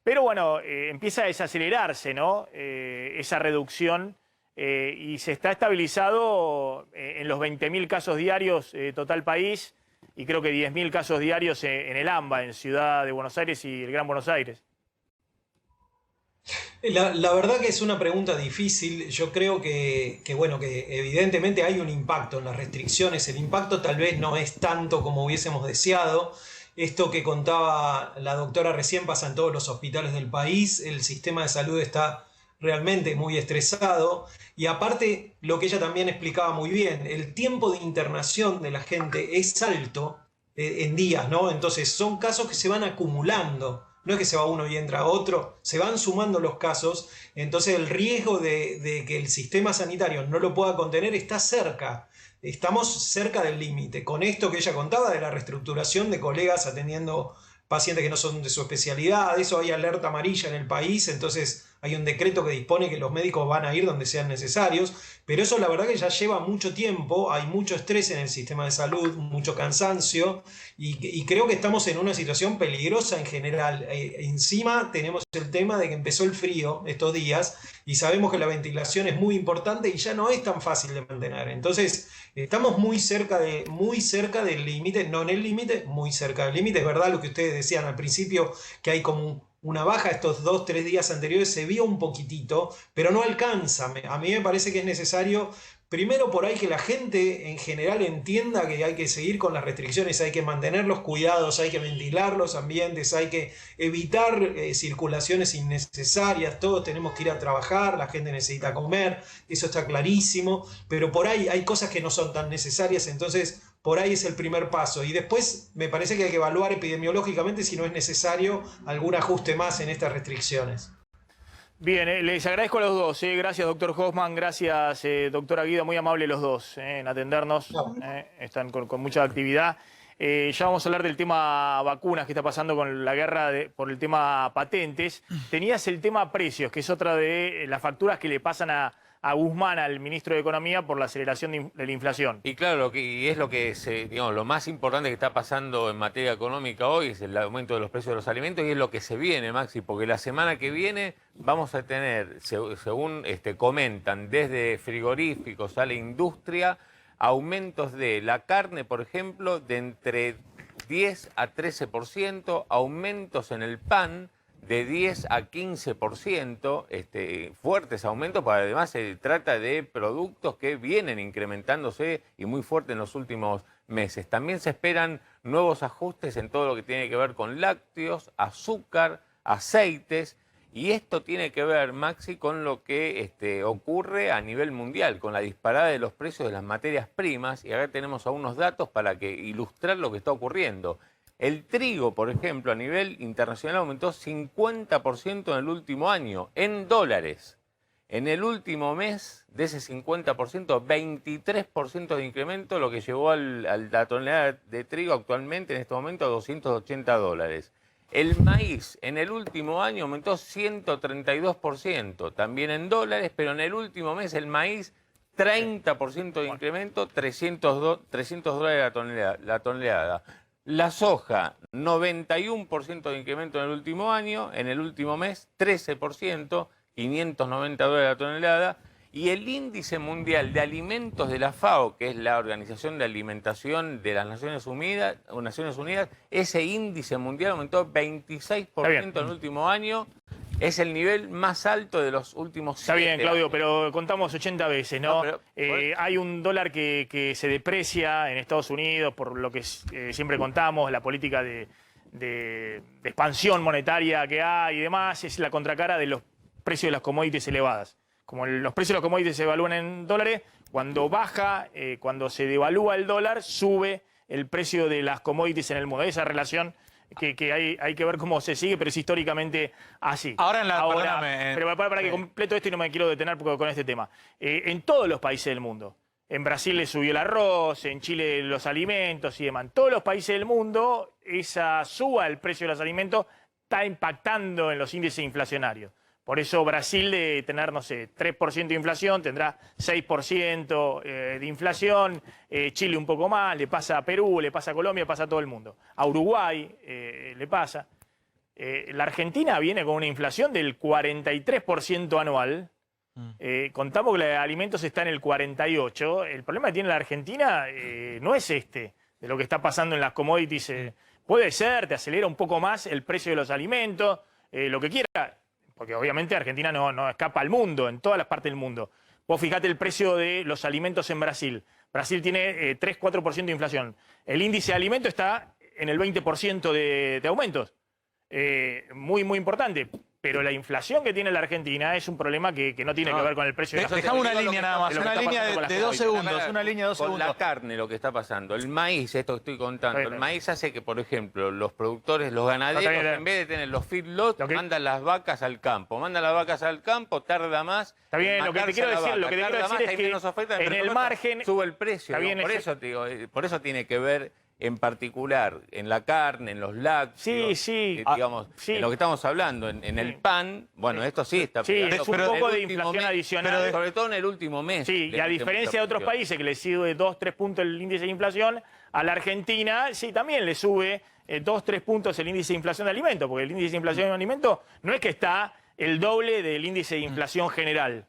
Pero bueno, empieza a desacelerarse, ¿no? Esa reducción. Y se está estabilizado en los 20.000 casos diarios total país, y creo que 10.000 casos diarios en el AMBA, en Ciudad de Buenos Aires y el Gran Buenos Aires. La verdad que es una pregunta difícil. Yo creo bueno, que evidentemente hay un impacto en las restricciones. El impacto tal vez no es tanto como hubiésemos deseado. Esto que contaba la doctora recién pasa en todos los hospitales del país. El sistema de salud está realmente muy estresado, y aparte lo que ella también explicaba muy bien, el tiempo de internación de la gente es alto en días, ¿no? Entonces son casos que se van acumulando, no es que se va uno y entra otro, se van sumando los casos, entonces el riesgo de que el sistema sanitario no lo pueda contener está cerca. Estamos cerca del límite. Con esto que ella contaba de la reestructuración de colegas atendiendo pacientes que no son de su especialidad, eso hay alerta amarilla en el país, entonces hay un decreto que dispone que los médicos van a ir donde sean necesarios, pero eso la verdad que ya lleva mucho tiempo, hay mucho estrés en el sistema de salud, mucho cansancio, y creo que estamos en una situación peligrosa en general. Encima tenemos el tema de que empezó el frío estos días, y sabemos que la ventilación es muy importante y ya no es tan fácil de mantener. Entonces estamos muy cerca del límite, no en el límite, muy cerca del límite. Es verdad lo que ustedes decían al principio, que hay como una baja estos 2-3 días anteriores, se vio un poquitito, pero no alcanza. A mí me parece que es necesario, primero por ahí que la gente en general entienda que hay que seguir con las restricciones, hay que mantener los cuidados, hay que ventilar los ambientes, hay que evitar circulaciones innecesarias, todos tenemos que ir a trabajar, la gente necesita comer, eso está clarísimo, pero por ahí hay cosas que no son tan necesarias, entonces por ahí es el primer paso. Y después me parece que hay que evaluar epidemiológicamente si no es necesario algún ajuste más en estas restricciones. Bien, les agradezco a los dos. Gracias, doctor Hoffman. Gracias, doctora Guido. Muy amables los dos en atendernos. Están con mucha actividad. Ya vamos a hablar del tema vacunas, que está pasando con la guerra por el tema patentes. Tenías el tema precios, que es otra de las facturas que le pasan a Guzmán, al ministro de Economía, por la aceleración de la inflación. Y claro, y es lo que digamos, lo más importante que está pasando en materia económica hoy es el aumento de los precios de los alimentos, y es lo que se viene, Maxi, porque la semana que viene vamos a tener, según comentan, desde frigoríficos a la industria, aumentos de la carne, por ejemplo, de entre 10 a 13%, aumentos en el pan de 10 a 15%, fuertes aumentos, porque además se trata de productos que vienen incrementándose y muy fuerte en los últimos meses. También se esperan nuevos ajustes en todo lo que tiene que ver con lácteos, azúcar, aceites, y esto tiene que ver, Maxi, con lo que ocurre a nivel mundial, con la disparada de los precios de las materias primas, y acá tenemos algunos datos para ilustrar lo que está ocurriendo. El trigo, por ejemplo, a nivel internacional aumentó 50% en el último año, en dólares. En el último mes, de ese 50%, 23% de incremento, lo que llevó a la tonelada de trigo actualmente, en este momento, a $280. El maíz, en el último año, aumentó 132%, también en dólares, pero en el último mes el maíz, 30% de incremento, $300 la tonelada. La soja, 91% de incremento en el último año, en el último mes 13%, $590 la tonelada, y el índice mundial de alimentos de la FAO, que es la Organización de Alimentación de las Naciones Unidas, ese índice mundial aumentó 26% en el último año. Es el nivel más alto de los últimos 7 años. Está bien, Claudio, pero contamos 80 veces, ¿no? Hay un dólar que se deprecia en Estados Unidos por lo que siempre contamos, la política de expansión monetaria que hay y demás, es la contracara de los precios de las commodities elevadas. Como los precios de los commodities se evalúan en dólares, cuando baja, cuando se devalúa el dólar, sube el precio de las commodities en el mundo. Esa relación que hay que ver cómo se sigue, pero es históricamente así. Pero para que completo esto y no me quiero detener con este tema. En todos los países del mundo, en Brasil le subió el arroz, en Chile los alimentos y demás. En todos los países del mundo, esa suba del precio de los alimentos está impactando en los índices inflacionarios. Por eso Brasil, de tener, no sé, 3% de inflación, tendrá 6% de inflación. Chile un poco más, le pasa a Perú, le pasa a Colombia, le pasa a todo el mundo. A Uruguay le pasa. La Argentina viene con una inflación del 43% anual. Contamos que los alimentos está en el 48%. El problema que tiene la Argentina no es de lo que está pasando en las commodities. Puede ser, te acelera un poco más el precio de los alimentos, lo que quiera. Porque obviamente Argentina no escapa al mundo, en todas las partes del mundo. Vos fijate el precio de los alimentos en Brasil. Brasil tiene 3-4% de inflación. El índice de alimentos está en el 20% de aumentos. Muy, muy importante. Pero la inflación que tiene la Argentina es un problema que no tiene que ver con el precio de la Dejamos una línea nada más, una línea de 2 segundos. Una línea de 2 segundos. Con la carne lo que está pasando, el maíz, esto que estoy contando, el maíz hace que, por ejemplo, los productores, los ganaderos, en vez de tener los feedlots, mandan las vacas al campo. Mandan las vacas al campo, tarda más. Está bien, lo que te quiero decir es que en el margen sube el precio. Por eso tiene que ver en particular en la carne, en los lácteos, digamos, en lo que estamos hablando, en el pan, bueno, esto sí está pegando. Es un poco de inflación adicional. Pero sobre todo en el último mes. Sí, y a diferencia de otros países que le sube 2-3 puntos el índice de inflación, a la Argentina sí también le sube 2-3 puntos el índice de inflación de alimentos, porque el índice de inflación de alimentos no es que está el doble del índice de inflación general.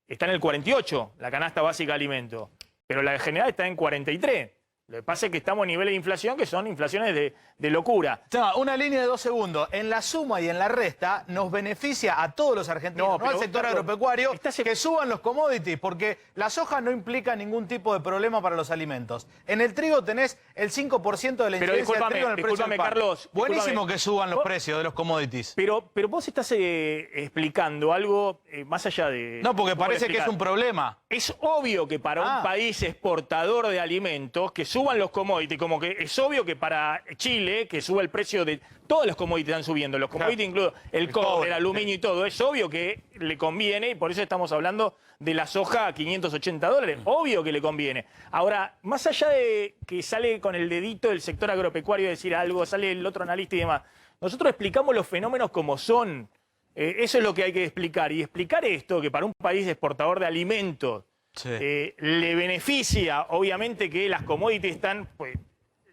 Está en el 48, la canasta básica de alimentos, pero la general está en 43. Lo que pasa es que estamos a niveles de inflación que son inflaciones de locura. No, una línea de 2 segundos. En la suma y en la resta nos beneficia a todos los argentinos, no al sector agropecuario, que suban los commodities, porque la soja no implica ningún tipo de problema para los alimentos. En el trigo tenés el 5% de la incidencia del trigo en el precio del pan. Carlos. Buenísimo que suban los precios de los commodities. Pero vos estás explicando algo más allá de... No, porque parece que es un problema. Es obvio que para un país exportador de alimentos, que suban los commodities, como que es obvio que para Chile, que sube el precio de... Todos los commodities están subiendo, los commodities incluido el cobre, el aluminio y todo. Es obvio que le conviene y por eso estamos hablando de la soja a $580. Obvio que le conviene. Ahora, más allá de que sale con el dedito del sector agropecuario a decir algo, sale el otro analista y demás, nosotros explicamos los fenómenos como son. Eso es lo que hay que explicar. Y explicar esto, que para un país exportador de alimentos le beneficia, obviamente, que las commodities están, pues,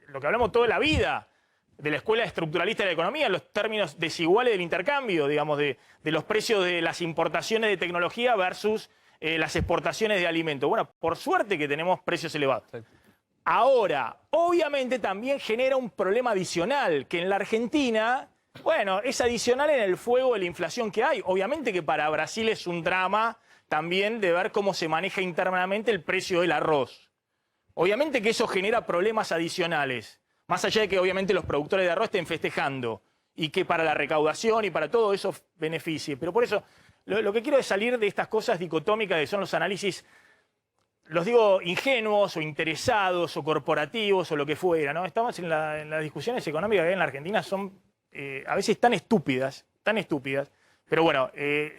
lo que hablamos toda la vida, de la escuela estructuralista de la economía, los términos desiguales del intercambio, digamos, de los precios de las importaciones de tecnología versus las exportaciones de alimentos. Bueno, por suerte que tenemos precios elevados. Ahora, obviamente también genera un problema adicional, que en la Argentina, bueno, es adicional en el fuego de la inflación que hay. Obviamente que para Brasil es un drama también de ver cómo se maneja internamente el precio del arroz. Obviamente que eso genera problemas adicionales. Más allá de que obviamente los productores de arroz estén festejando y que para la recaudación y para todo eso beneficie. Pero por eso, lo que quiero es salir de estas cosas dicotómicas que son los análisis, los digo ingenuos o interesados o corporativos o lo que fuera, ¿no? Estamos en las discusiones económicas que hay en la Argentina, son a veces tan estúpidas. Pero bueno,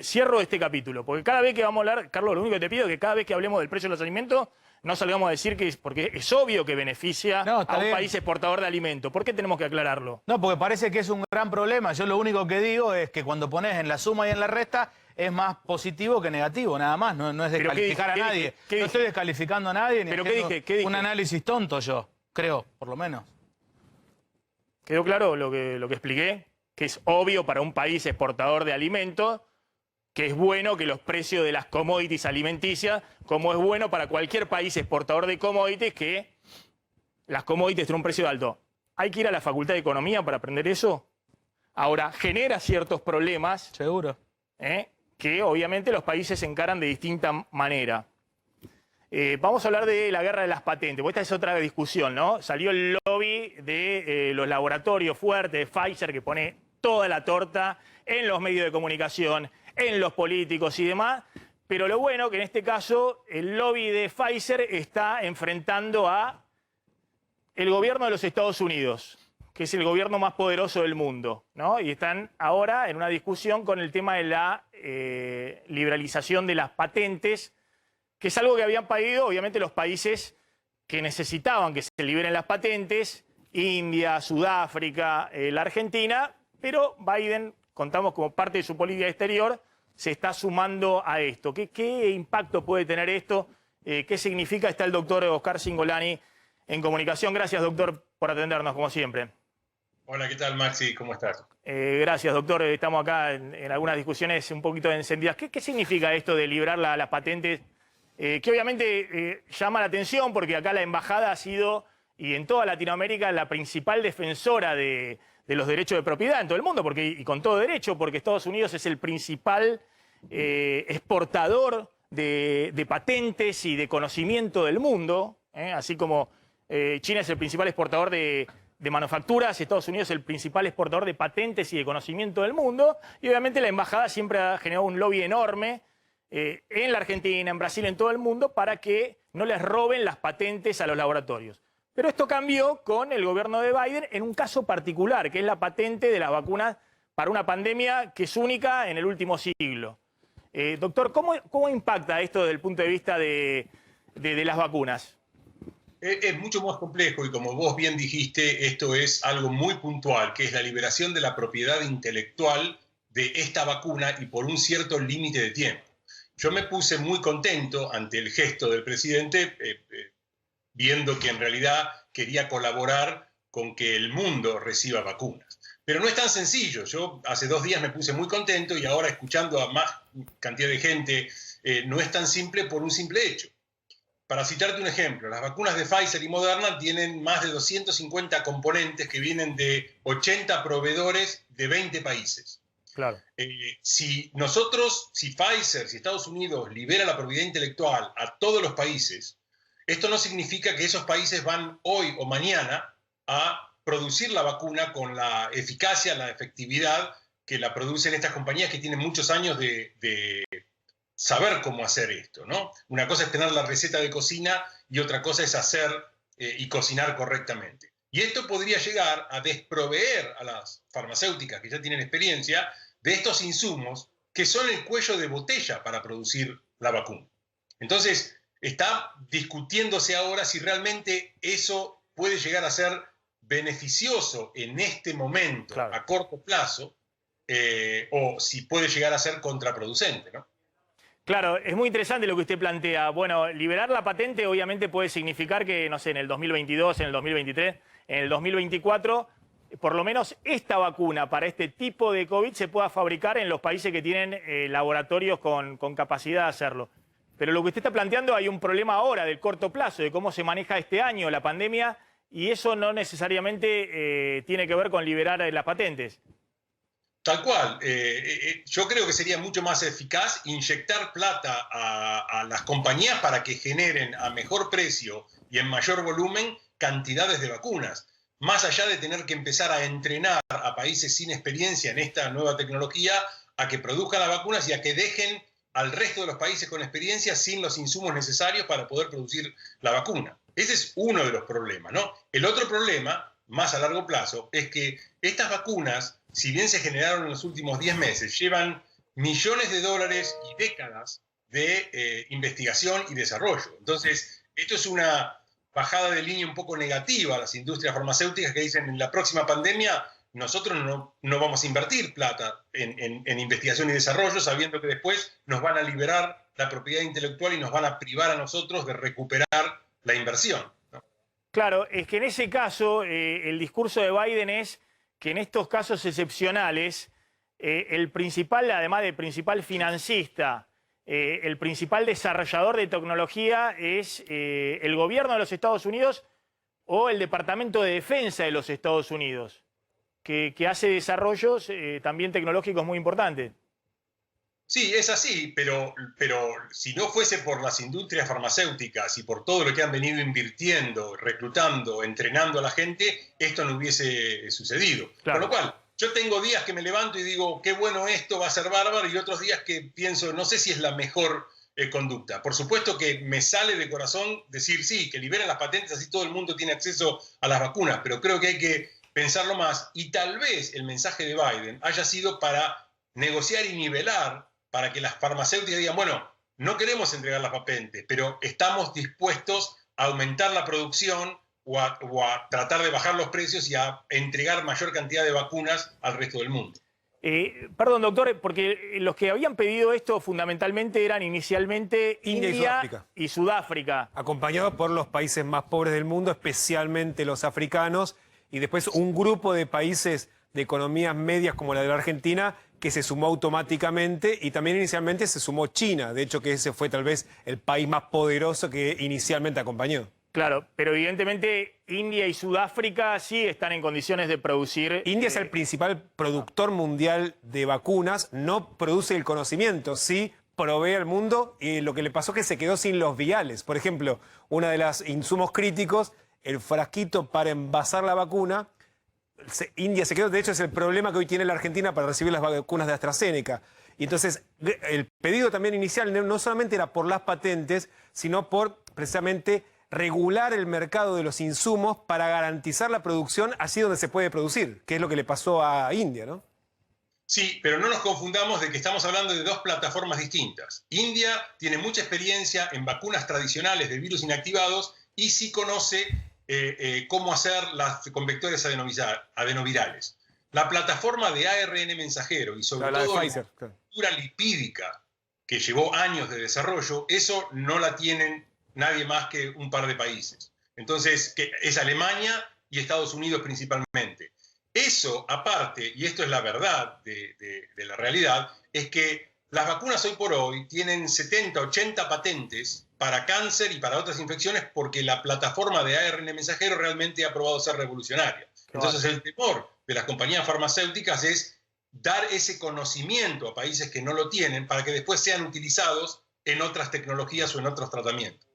cierro este capítulo, porque cada vez que vamos a hablar, Carlos, lo único que te pido es que cada vez que hablemos del precio de los alimentos, no salgamos a decir que es porque es obvio que beneficia a un país exportador de alimentos. ¿Por qué tenemos que aclararlo? No, porque parece que es un gran problema. Yo lo único que digo es que cuando pones en la suma y en la resta es más positivo que negativo, nada más. No es descalificar a nadie. No estoy descalificando a nadie ni haciendo un análisis tonto yo, creo, por lo menos. ¿Quedó claro lo que expliqué? Que es obvio para un país exportador de alimentos que es bueno que los precios de las commodities alimenticias, como es bueno para cualquier país exportador de commodities, que las commodities tienen un precio alto. ¿Hay que ir a la Facultad de Economía para aprender eso? Ahora, genera ciertos problemas. Seguro. Que obviamente los países encaran de distinta manera. Vamos a hablar de la guerra de las patentes, porque esta es otra discusión, ¿no? Salió el lobby de los laboratorios fuertes de Pfizer, que pone toda la torta en los medios de comunicación, en los políticos y demás, pero lo bueno que en este caso el lobby de Pfizer está enfrentando a el gobierno de los Estados Unidos, que es el gobierno más poderoso del mundo, ¿no? Y están ahora en una discusión con el tema de la liberalización de las patentes, que es algo que habían pedido, obviamente, los países que necesitaban que se liberen las patentes, India, Sudáfrica, la Argentina, pero Biden, contamos como parte de su política exterior, se está sumando a esto. ¿Qué impacto puede tener esto? ¿Qué significa? Está el doctor Oscar Cingolani en comunicación. Gracias, doctor, por atendernos, como siempre. Hola, ¿qué tal, Maxi? ¿Cómo estás? Gracias, doctor. Estamos acá en algunas discusiones un poquito encendidas. ¿Qué significa esto de liberar las patentes? Que obviamente llama la atención porque acá la embajada ha sido, y en toda Latinoamérica, la principal defensora de los derechos de propiedad en todo el mundo, y con todo derecho, porque Estados Unidos es el principal exportador de patentes y de conocimiento del mundo, así como China es el principal exportador de manufacturas, Estados Unidos es el principal exportador de patentes y de conocimiento del mundo, y obviamente la embajada siempre ha generado un lobby enorme en la Argentina, en Brasil, en todo el mundo, para que no les roben las patentes a los laboratorios. Pero esto cambió con el gobierno de Biden en un caso particular, que es la patente de las vacunas para una pandemia que es única en el último siglo. Doctor, ¿cómo impacta esto desde el punto de vista de las vacunas? Es mucho más complejo y como vos bien dijiste, esto es algo muy puntual, que es la liberación de la propiedad intelectual de esta vacuna y por un cierto límite de tiempo. Yo me puse muy contento ante el gesto del presidente, viendo que en realidad quería colaborar con que el mundo reciba vacunas. Pero no es tan sencillo. Yo hace 2 días me puse muy contento y ahora escuchando a más cantidad de gente, no es tan simple por un simple hecho. para citarte un ejemplo, las vacunas de Pfizer y Moderna tienen más de 250 componentes que vienen de 80 proveedores de 20 países. Claro. Si Pfizer, si Estados Unidos libera la propiedad intelectual a todos los países, esto no significa que esos países van hoy o mañana a producir la vacuna con la eficacia, la efectividad que la producen estas compañías que tienen muchos años de saber cómo hacer esto, ¿no? Una cosa es tener la receta de cocina y otra cosa es hacer y cocinar correctamente. Y esto podría llegar a desproveer a las farmacéuticas que ya tienen experiencia de estos insumos que son el cuello de botella para producir la vacuna. Entonces, está discutiéndose ahora si realmente eso puede llegar a ser beneficioso en este momento, claro, a corto plazo, o si puede llegar a ser contraproducente, ¿no? Claro, es muy interesante lo que usted plantea. Bueno, liberar la patente obviamente puede significar que, no sé, en el 2022, en el 2023, en el 2024, por lo menos esta vacuna para este tipo de COVID se pueda fabricar en los países que tienen laboratorios con capacidad de hacerlo. Pero lo que usted está planteando, hay un problema ahora del corto plazo, de cómo se maneja este año la pandemia, y eso no necesariamente tiene que ver con liberar las patentes. Tal cual. Yo creo que sería mucho más eficaz inyectar plata a las compañías para que generen a mejor precio y en mayor volumen cantidades de vacunas. Más allá de tener que empezar a entrenar a países sin experiencia en esta nueva tecnología a que produzcan las vacunas y a que dejen al resto de los países con experiencia sin los insumos necesarios para poder producir la vacuna. Ese es uno de los problemas, ¿no? El otro problema, más a largo plazo, es que estas vacunas, si bien se generaron en los últimos 10 meses, llevan millones de dólares y décadas de investigación y desarrollo. Entonces, esto es una bajada de línea un poco negativa a las industrias farmacéuticas que dicen en la próxima pandemia nosotros no vamos a invertir plata en investigación y desarrollo sabiendo que después nos van a liberar la propiedad intelectual y nos van a privar a nosotros de recuperar la inversión, ¿no? Claro, es que en ese caso el discurso de Biden es que en estos casos excepcionales el principal, además de principal financista, el principal desarrollador de tecnología es el gobierno de los Estados Unidos o el Departamento de Defensa de los Estados Unidos, que hace desarrollos también tecnológicos muy importantes. Sí, es así, pero si no fuese por las industrias farmacéuticas y por todo lo que han venido invirtiendo, reclutando, entrenando a la gente, esto no hubiese sucedido. Claro. Con lo cual, yo tengo días que me levanto y digo, qué bueno esto, va a ser bárbaro, y otros días que pienso, no sé si es la mejor conducta. Por supuesto que me sale de corazón decir sí, que liberen las patentes, así todo el mundo tiene acceso a las vacunas, pero creo que hay que pensarlo más, y tal vez el mensaje de Biden haya sido para negociar y nivelar, para que las farmacéuticas digan, bueno, no queremos entregar las patentes, pero estamos dispuestos a aumentar la producción o a tratar de bajar los precios y a entregar mayor cantidad de vacunas al resto del mundo. Perdón, doctor, porque los que habían pedido esto fundamentalmente eran inicialmente India y Sudáfrica. Acompañados por los países más pobres del mundo, especialmente los africanos, y después un grupo de países de economías medias como la de la Argentina, que se sumó automáticamente, y también inicialmente se sumó China, de hecho que ese fue tal vez el país más poderoso que inicialmente acompañó. Claro, pero evidentemente India y Sudáfrica sí están en condiciones de producir... India es el principal productor mundial de vacunas, no produce el conocimiento, sí provee al mundo, y lo que le pasó es que se quedó sin los viales. Por ejemplo, uno de los insumos críticos, el frasquito para envasar la vacuna, India se quedó, de hecho es el problema que hoy tiene la Argentina para recibir las vacunas de AstraZeneca. Y entonces el pedido también inicial no solamente era por las patentes, sino por precisamente regular el mercado de los insumos para garantizar la producción así donde se puede producir, que es lo que le pasó a India, ¿no? Sí, pero no nos confundamos de que estamos hablando de dos plataformas distintas. India tiene mucha experiencia en vacunas tradicionales de virus inactivados y sí conoce cómo hacerlas con vectores adenovirales. La plataforma de ARN mensajero y sobre todo la estructura lipídica que llevó años de desarrollo, eso no la tienen nadie más que un par de países. Entonces, que es Alemania y Estados Unidos principalmente. Eso, aparte, y esto es la verdad de la realidad, es que Las vacunas hoy por hoy tienen 70, 80 patentes para cáncer y para otras infecciones porque la plataforma de ARN mensajero realmente ha probado ser revolucionaria. Entonces el temor de las compañías farmacéuticas es dar ese conocimiento a países que no lo tienen para que después sean utilizados en otras tecnologías o en otros tratamientos.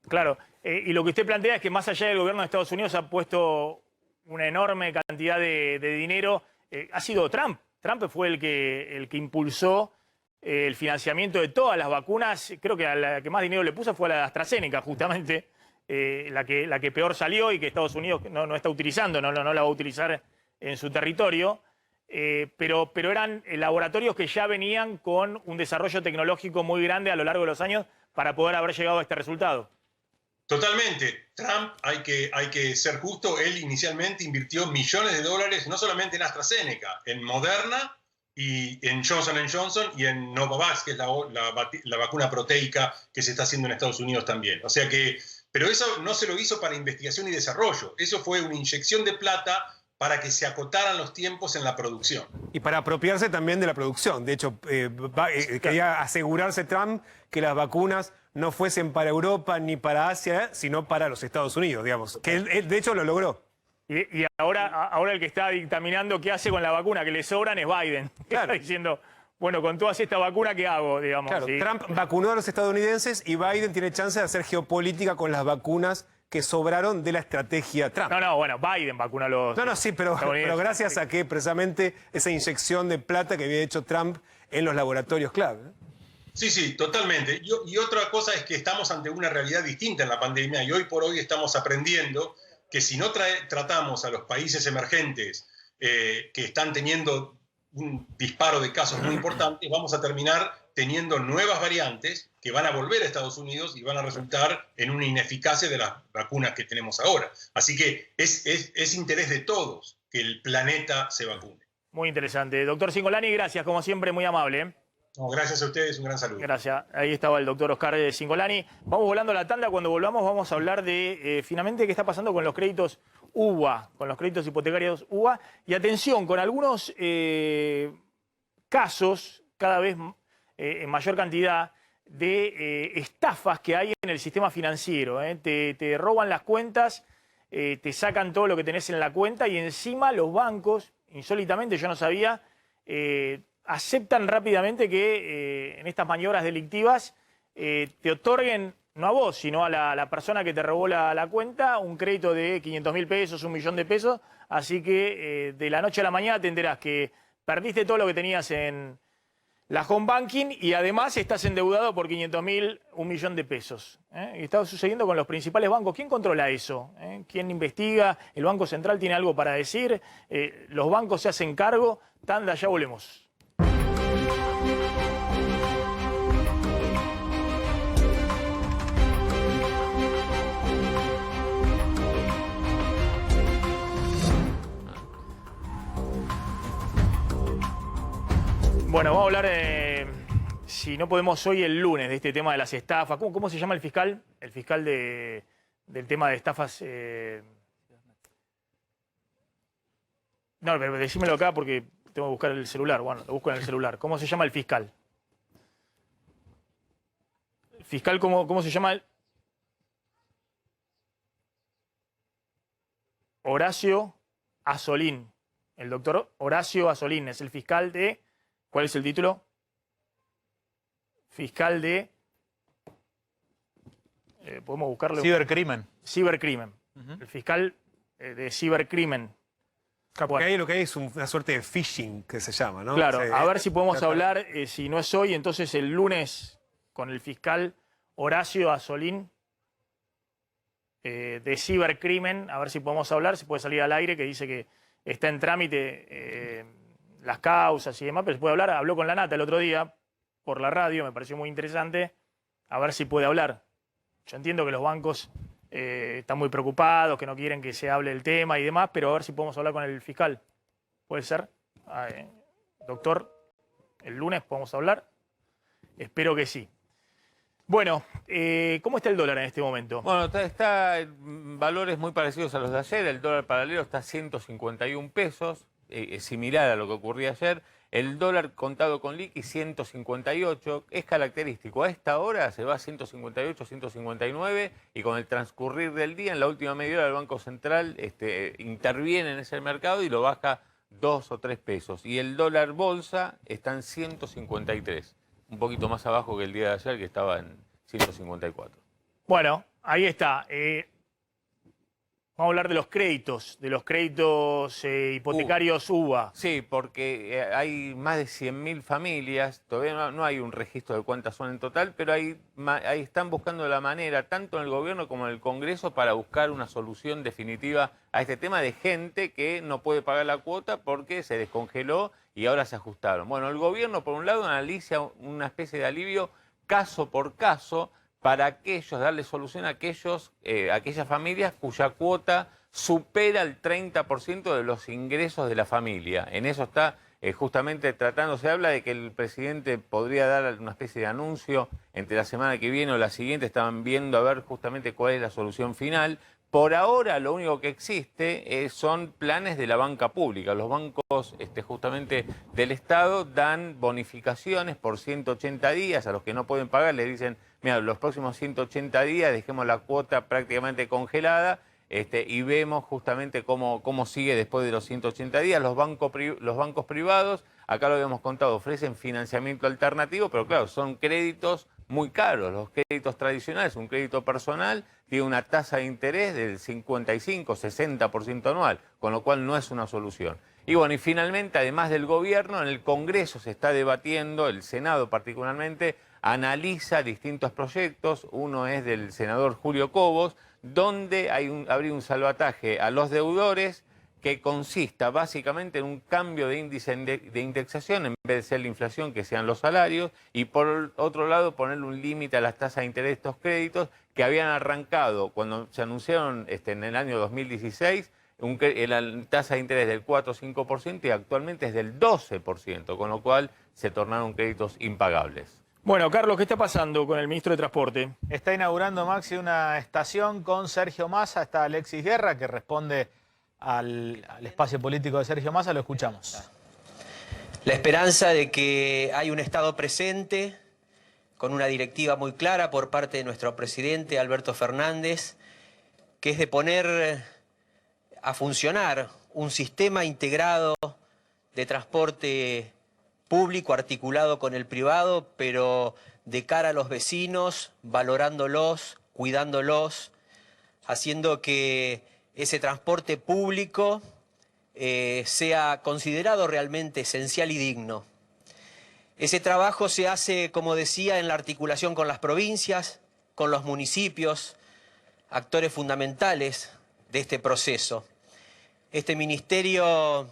Claro, y lo que usted plantea es que más allá del gobierno de Estados Unidos ha puesto una enorme cantidad de dinero, ha sido Trump. Trump fue el que impulsó el financiamiento de todas las vacunas. Creo que a la que más dinero le puso fue a la de AstraZeneca, justamente, la que peor salió y que Estados Unidos no está utilizando, no la va a utilizar en su territorio. Pero eran laboratorios que ya venían con un desarrollo tecnológico muy grande a lo largo de los años para poder haber llegado a este resultado. Totalmente. Trump, hay que ser justo, él inicialmente invirtió millones de dólares, no solamente en AstraZeneca, en Moderna y en Johnson & Johnson y en Novavax, que es la vacuna proteica que se está haciendo en Estados Unidos también. O sea que, pero eso no se lo hizo para investigación y desarrollo, eso fue una inyección de plata para que se acotaran los tiempos en la producción. Y para apropiarse también de la producción. De hecho, quería asegurarse Trump que las vacunas no fuesen para Europa ni para Asia, sino para los Estados Unidos, digamos. Que él de hecho, lo logró. Y ahora el que está dictaminando qué hace con la vacuna que le sobran es Biden. Claro. Está diciendo, bueno, con todas estas vacunas, ¿qué hago? Digamos, Claro, ¿sí? Trump vacunó a los estadounidenses y Biden tiene chance de hacer geopolítica con las vacunas que sobraron de la estrategia Trump. No, bueno, Biden vacuna a los... No, sí, pero gracias a que precisamente esa inyección de plata que había hecho Trump en los laboratorios clave. Sí, totalmente. Y otra cosa es que estamos ante una realidad distinta en la pandemia y hoy por hoy estamos aprendiendo que si no tratamos a los países emergentes que están teniendo un disparo de casos muy importantes, vamos a terminar teniendo nuevas variantes que van a volver a Estados Unidos y van a resultar en una ineficacia de las vacunas que tenemos ahora. Así que es interés de todos que el planeta se vacune. Muy interesante. Doctor Cingolani, gracias, como siempre, muy amable, ¿eh? No, gracias a ustedes, un gran saludo. Gracias. Ahí estaba el doctor Oscar Cingolani. Vamos volando a la tanda. Cuando volvamos vamos a hablar de, finalmente, qué está pasando con los créditos UBA, con los créditos hipotecarios UBA. Y atención, con algunos casos, cada vez en mayor cantidad, de estafas que hay en el sistema financiero. Te roban las cuentas, te sacan todo lo que tenés en la cuenta y encima los bancos, insólitamente, yo no sabía, aceptan rápidamente que en estas maniobras delictivas te otorguen, no a vos, sino a la persona que te robó la cuenta, un crédito de 500.000 pesos, 1 millón de pesos. Así que de la noche a la mañana te enterás que perdiste todo lo que tenías en la home banking y además estás endeudado por 500.000, 1 millón de pesos. Y está sucediendo con los principales bancos. ¿Quién controla eso? ¿Quién investiga? ¿El Banco Central tiene algo para decir? ¿Los bancos se hacen cargo? Tanda, ya volvemos. Bueno, vamos a hablar, si no podemos hoy, el lunes, de este tema de las estafas. ¿Cómo se llama el fiscal? El fiscal del tema de estafas. No, pero decímelo acá porque tengo que buscar el celular. Bueno, lo busco en el celular. ¿Cómo se llama el fiscal? ¿El fiscal cómo se llama? Horacio Azzolín. El doctor Horacio Azzolín es el fiscal de... ¿Cuál es el título? Fiscal de... ¿podemos buscarlo? Cibercrimen. Cibercrimen. El fiscal de cibercrimen. Claro, porque ahí lo que hay es una suerte de phishing que se llama, ¿no? Claro, O sea, a ver si podemos hablar, si no es hoy, entonces el lunes con el fiscal Horacio Azzolín de cibercrimen, a ver si podemos hablar, si puede salir al aire, que dice que está en trámite las causas y demás, pero se puede hablar. Habló con la Nata el otro día por la radio, me pareció muy interesante, a ver si puede hablar. Yo entiendo que los bancos están muy preocupados, que no quieren que se hable del tema y demás, pero a ver si podemos hablar con el fiscal. ¿Puede ser? Doctor, el lunes podemos hablar. Espero que sí. Bueno, ¿cómo está el dólar en este momento? Bueno, está en valores muy parecidos a los de ayer. El dólar paralelo está a 151 pesos, similar a lo que ocurría ayer. El dólar contado con liqui 158, es característico. A esta hora se va a 158, 159 y con el transcurrir del día, en la última media hora, el Banco Central interviene en ese mercado y lo baja 2 o 3 pesos. Y el dólar bolsa está en 153, un poquito más abajo que el día de ayer, que estaba en 154. Bueno, ahí está. Vamos a hablar de los créditos hipotecarios UBA. Sí, porque hay más de 100.000 familias, todavía no hay un registro de cuántas son en total, pero ahí están buscando la manera, tanto en el gobierno como en el Congreso, para buscar una solución definitiva a este tema de gente que no puede pagar la cuota porque se descongeló y ahora se ajustaron. Bueno, el gobierno, por un lado, analiza una especie de alivio caso por caso, para darle solución a aquellas familias cuya cuota supera el 30% de los ingresos de la familia. En eso está justamente tratando, se habla de que el presidente podría dar una especie de anuncio entre la semana que viene o la siguiente, estaban viendo a ver justamente cuál es la solución final. Por ahora lo único que existe son planes de la banca pública. Los bancos justamente del Estado dan bonificaciones por 180 días. A los que no pueden pagar les dicen, mira, los próximos 180 días dejemos la cuota prácticamente congelada y vemos justamente cómo sigue después de los 180 días. Los bancos privados, acá lo habíamos contado, ofrecen financiamiento alternativo, pero claro, son créditos muy caros. Los créditos tradicionales, un crédito personal, tiene una tasa de interés del 55-60% anual, con lo cual no es una solución. Y bueno, y finalmente, además del gobierno, en el Congreso se está debatiendo, el Senado particularmente, analiza distintos proyectos. Uno es del senador Julio Cobos, donde habría un salvataje a los deudores que consista básicamente en un cambio de índice de indexación, en vez de ser la inflación, que sean los salarios, y por otro lado ponerle un límite a las tasas de interés de estos créditos que habían arrancado cuando se anunciaron en el año 2016, la tasa de interés del 4 o 5% y actualmente es del 12%, con lo cual se tornaron créditos impagables. Bueno, Carlos, ¿qué está pasando con el ministro de Transporte? Está inaugurando, Maxi, una estación con Sergio Massa. Está Alexis Guerra, que responde al espacio político de Sergio Massa. Lo escuchamos. La esperanza de que hay un Estado presente, con una directiva muy clara por parte de nuestro presidente Alberto Fernández, que es de poner a funcionar un sistema integrado de transporte público articulado con el privado, pero de cara a los vecinos, valorándolos, cuidándolos, haciendo que ese transporte público sea considerado realmente esencial y digno. Ese trabajo se hace, como decía, en la articulación con las provincias, con los municipios, actores fundamentales de este proceso. Este ministerio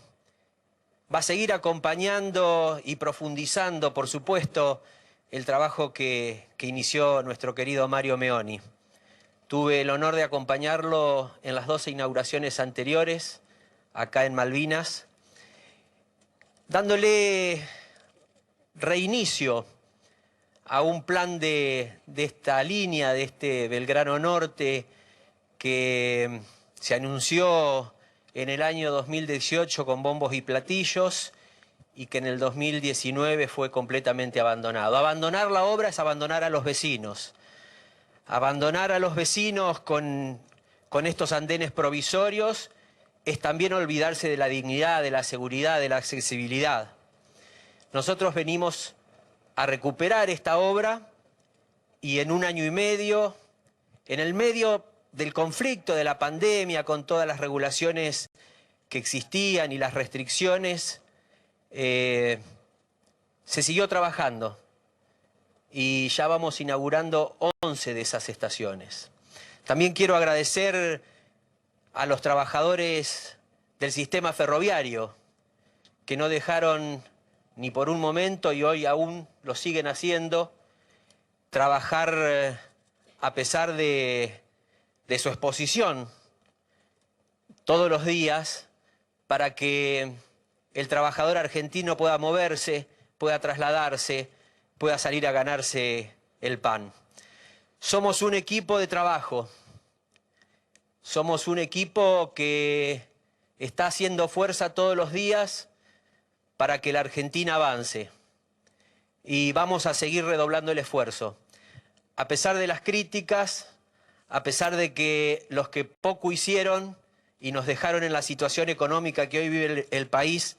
va a seguir acompañando y profundizando, por supuesto, el trabajo que inició nuestro querido Mario Meoni. Tuve el honor de acompañarlo en las 12 inauguraciones anteriores, acá en Malvinas, dándole reinicio a un plan de esta línea, de este Belgrano Norte, que se anunció en el año 2018 con bombos y platillos y que en el 2019 fue completamente abandonado. Abandonar la obra es abandonar a los vecinos. Abandonar a los vecinos con estos andenes provisorios es también olvidarse de la dignidad, de la seguridad, de la accesibilidad. Nosotros venimos a recuperar esta obra y en un año y medio, en el medio del conflicto de la pandemia, con todas las regulaciones que existían y las restricciones, se siguió trabajando y ya vamos inaugurando 11 de esas estaciones. También quiero agradecer a los trabajadores del sistema ferroviario que no dejaron ni por un momento, y hoy aún lo siguen haciendo, trabajar a pesar de su exposición todos los días para que el trabajador argentino pueda moverse, pueda trasladarse, pueda salir a ganarse el pan. Somos un equipo de trabajo, somos un equipo que está haciendo fuerza todos los días para que la Argentina avance. Y vamos a seguir redoblando el esfuerzo. A pesar de las críticas, a pesar de que los que poco hicieron y nos dejaron en la situación económica que hoy vive el país,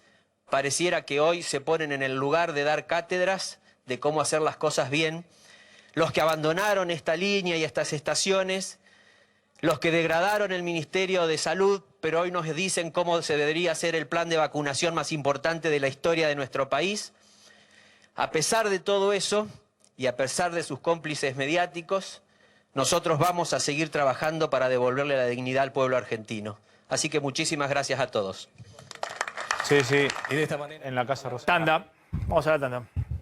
pareciera que hoy se ponen en el lugar de dar cátedras de cómo hacer las cosas bien, los que abandonaron esta línea y estas estaciones, los que degradaron el Ministerio de Salud, pero hoy nos dicen cómo se debería hacer el plan de vacunación más importante de la historia de nuestro país. A pesar de todo eso, y a pesar de sus cómplices mediáticos, nosotros vamos a seguir trabajando para devolverle la dignidad al pueblo argentino. Así que muchísimas gracias a todos. Sí, sí. Y de esta manera... En la Casa Rosada. Tanda. Vamos a la tanda.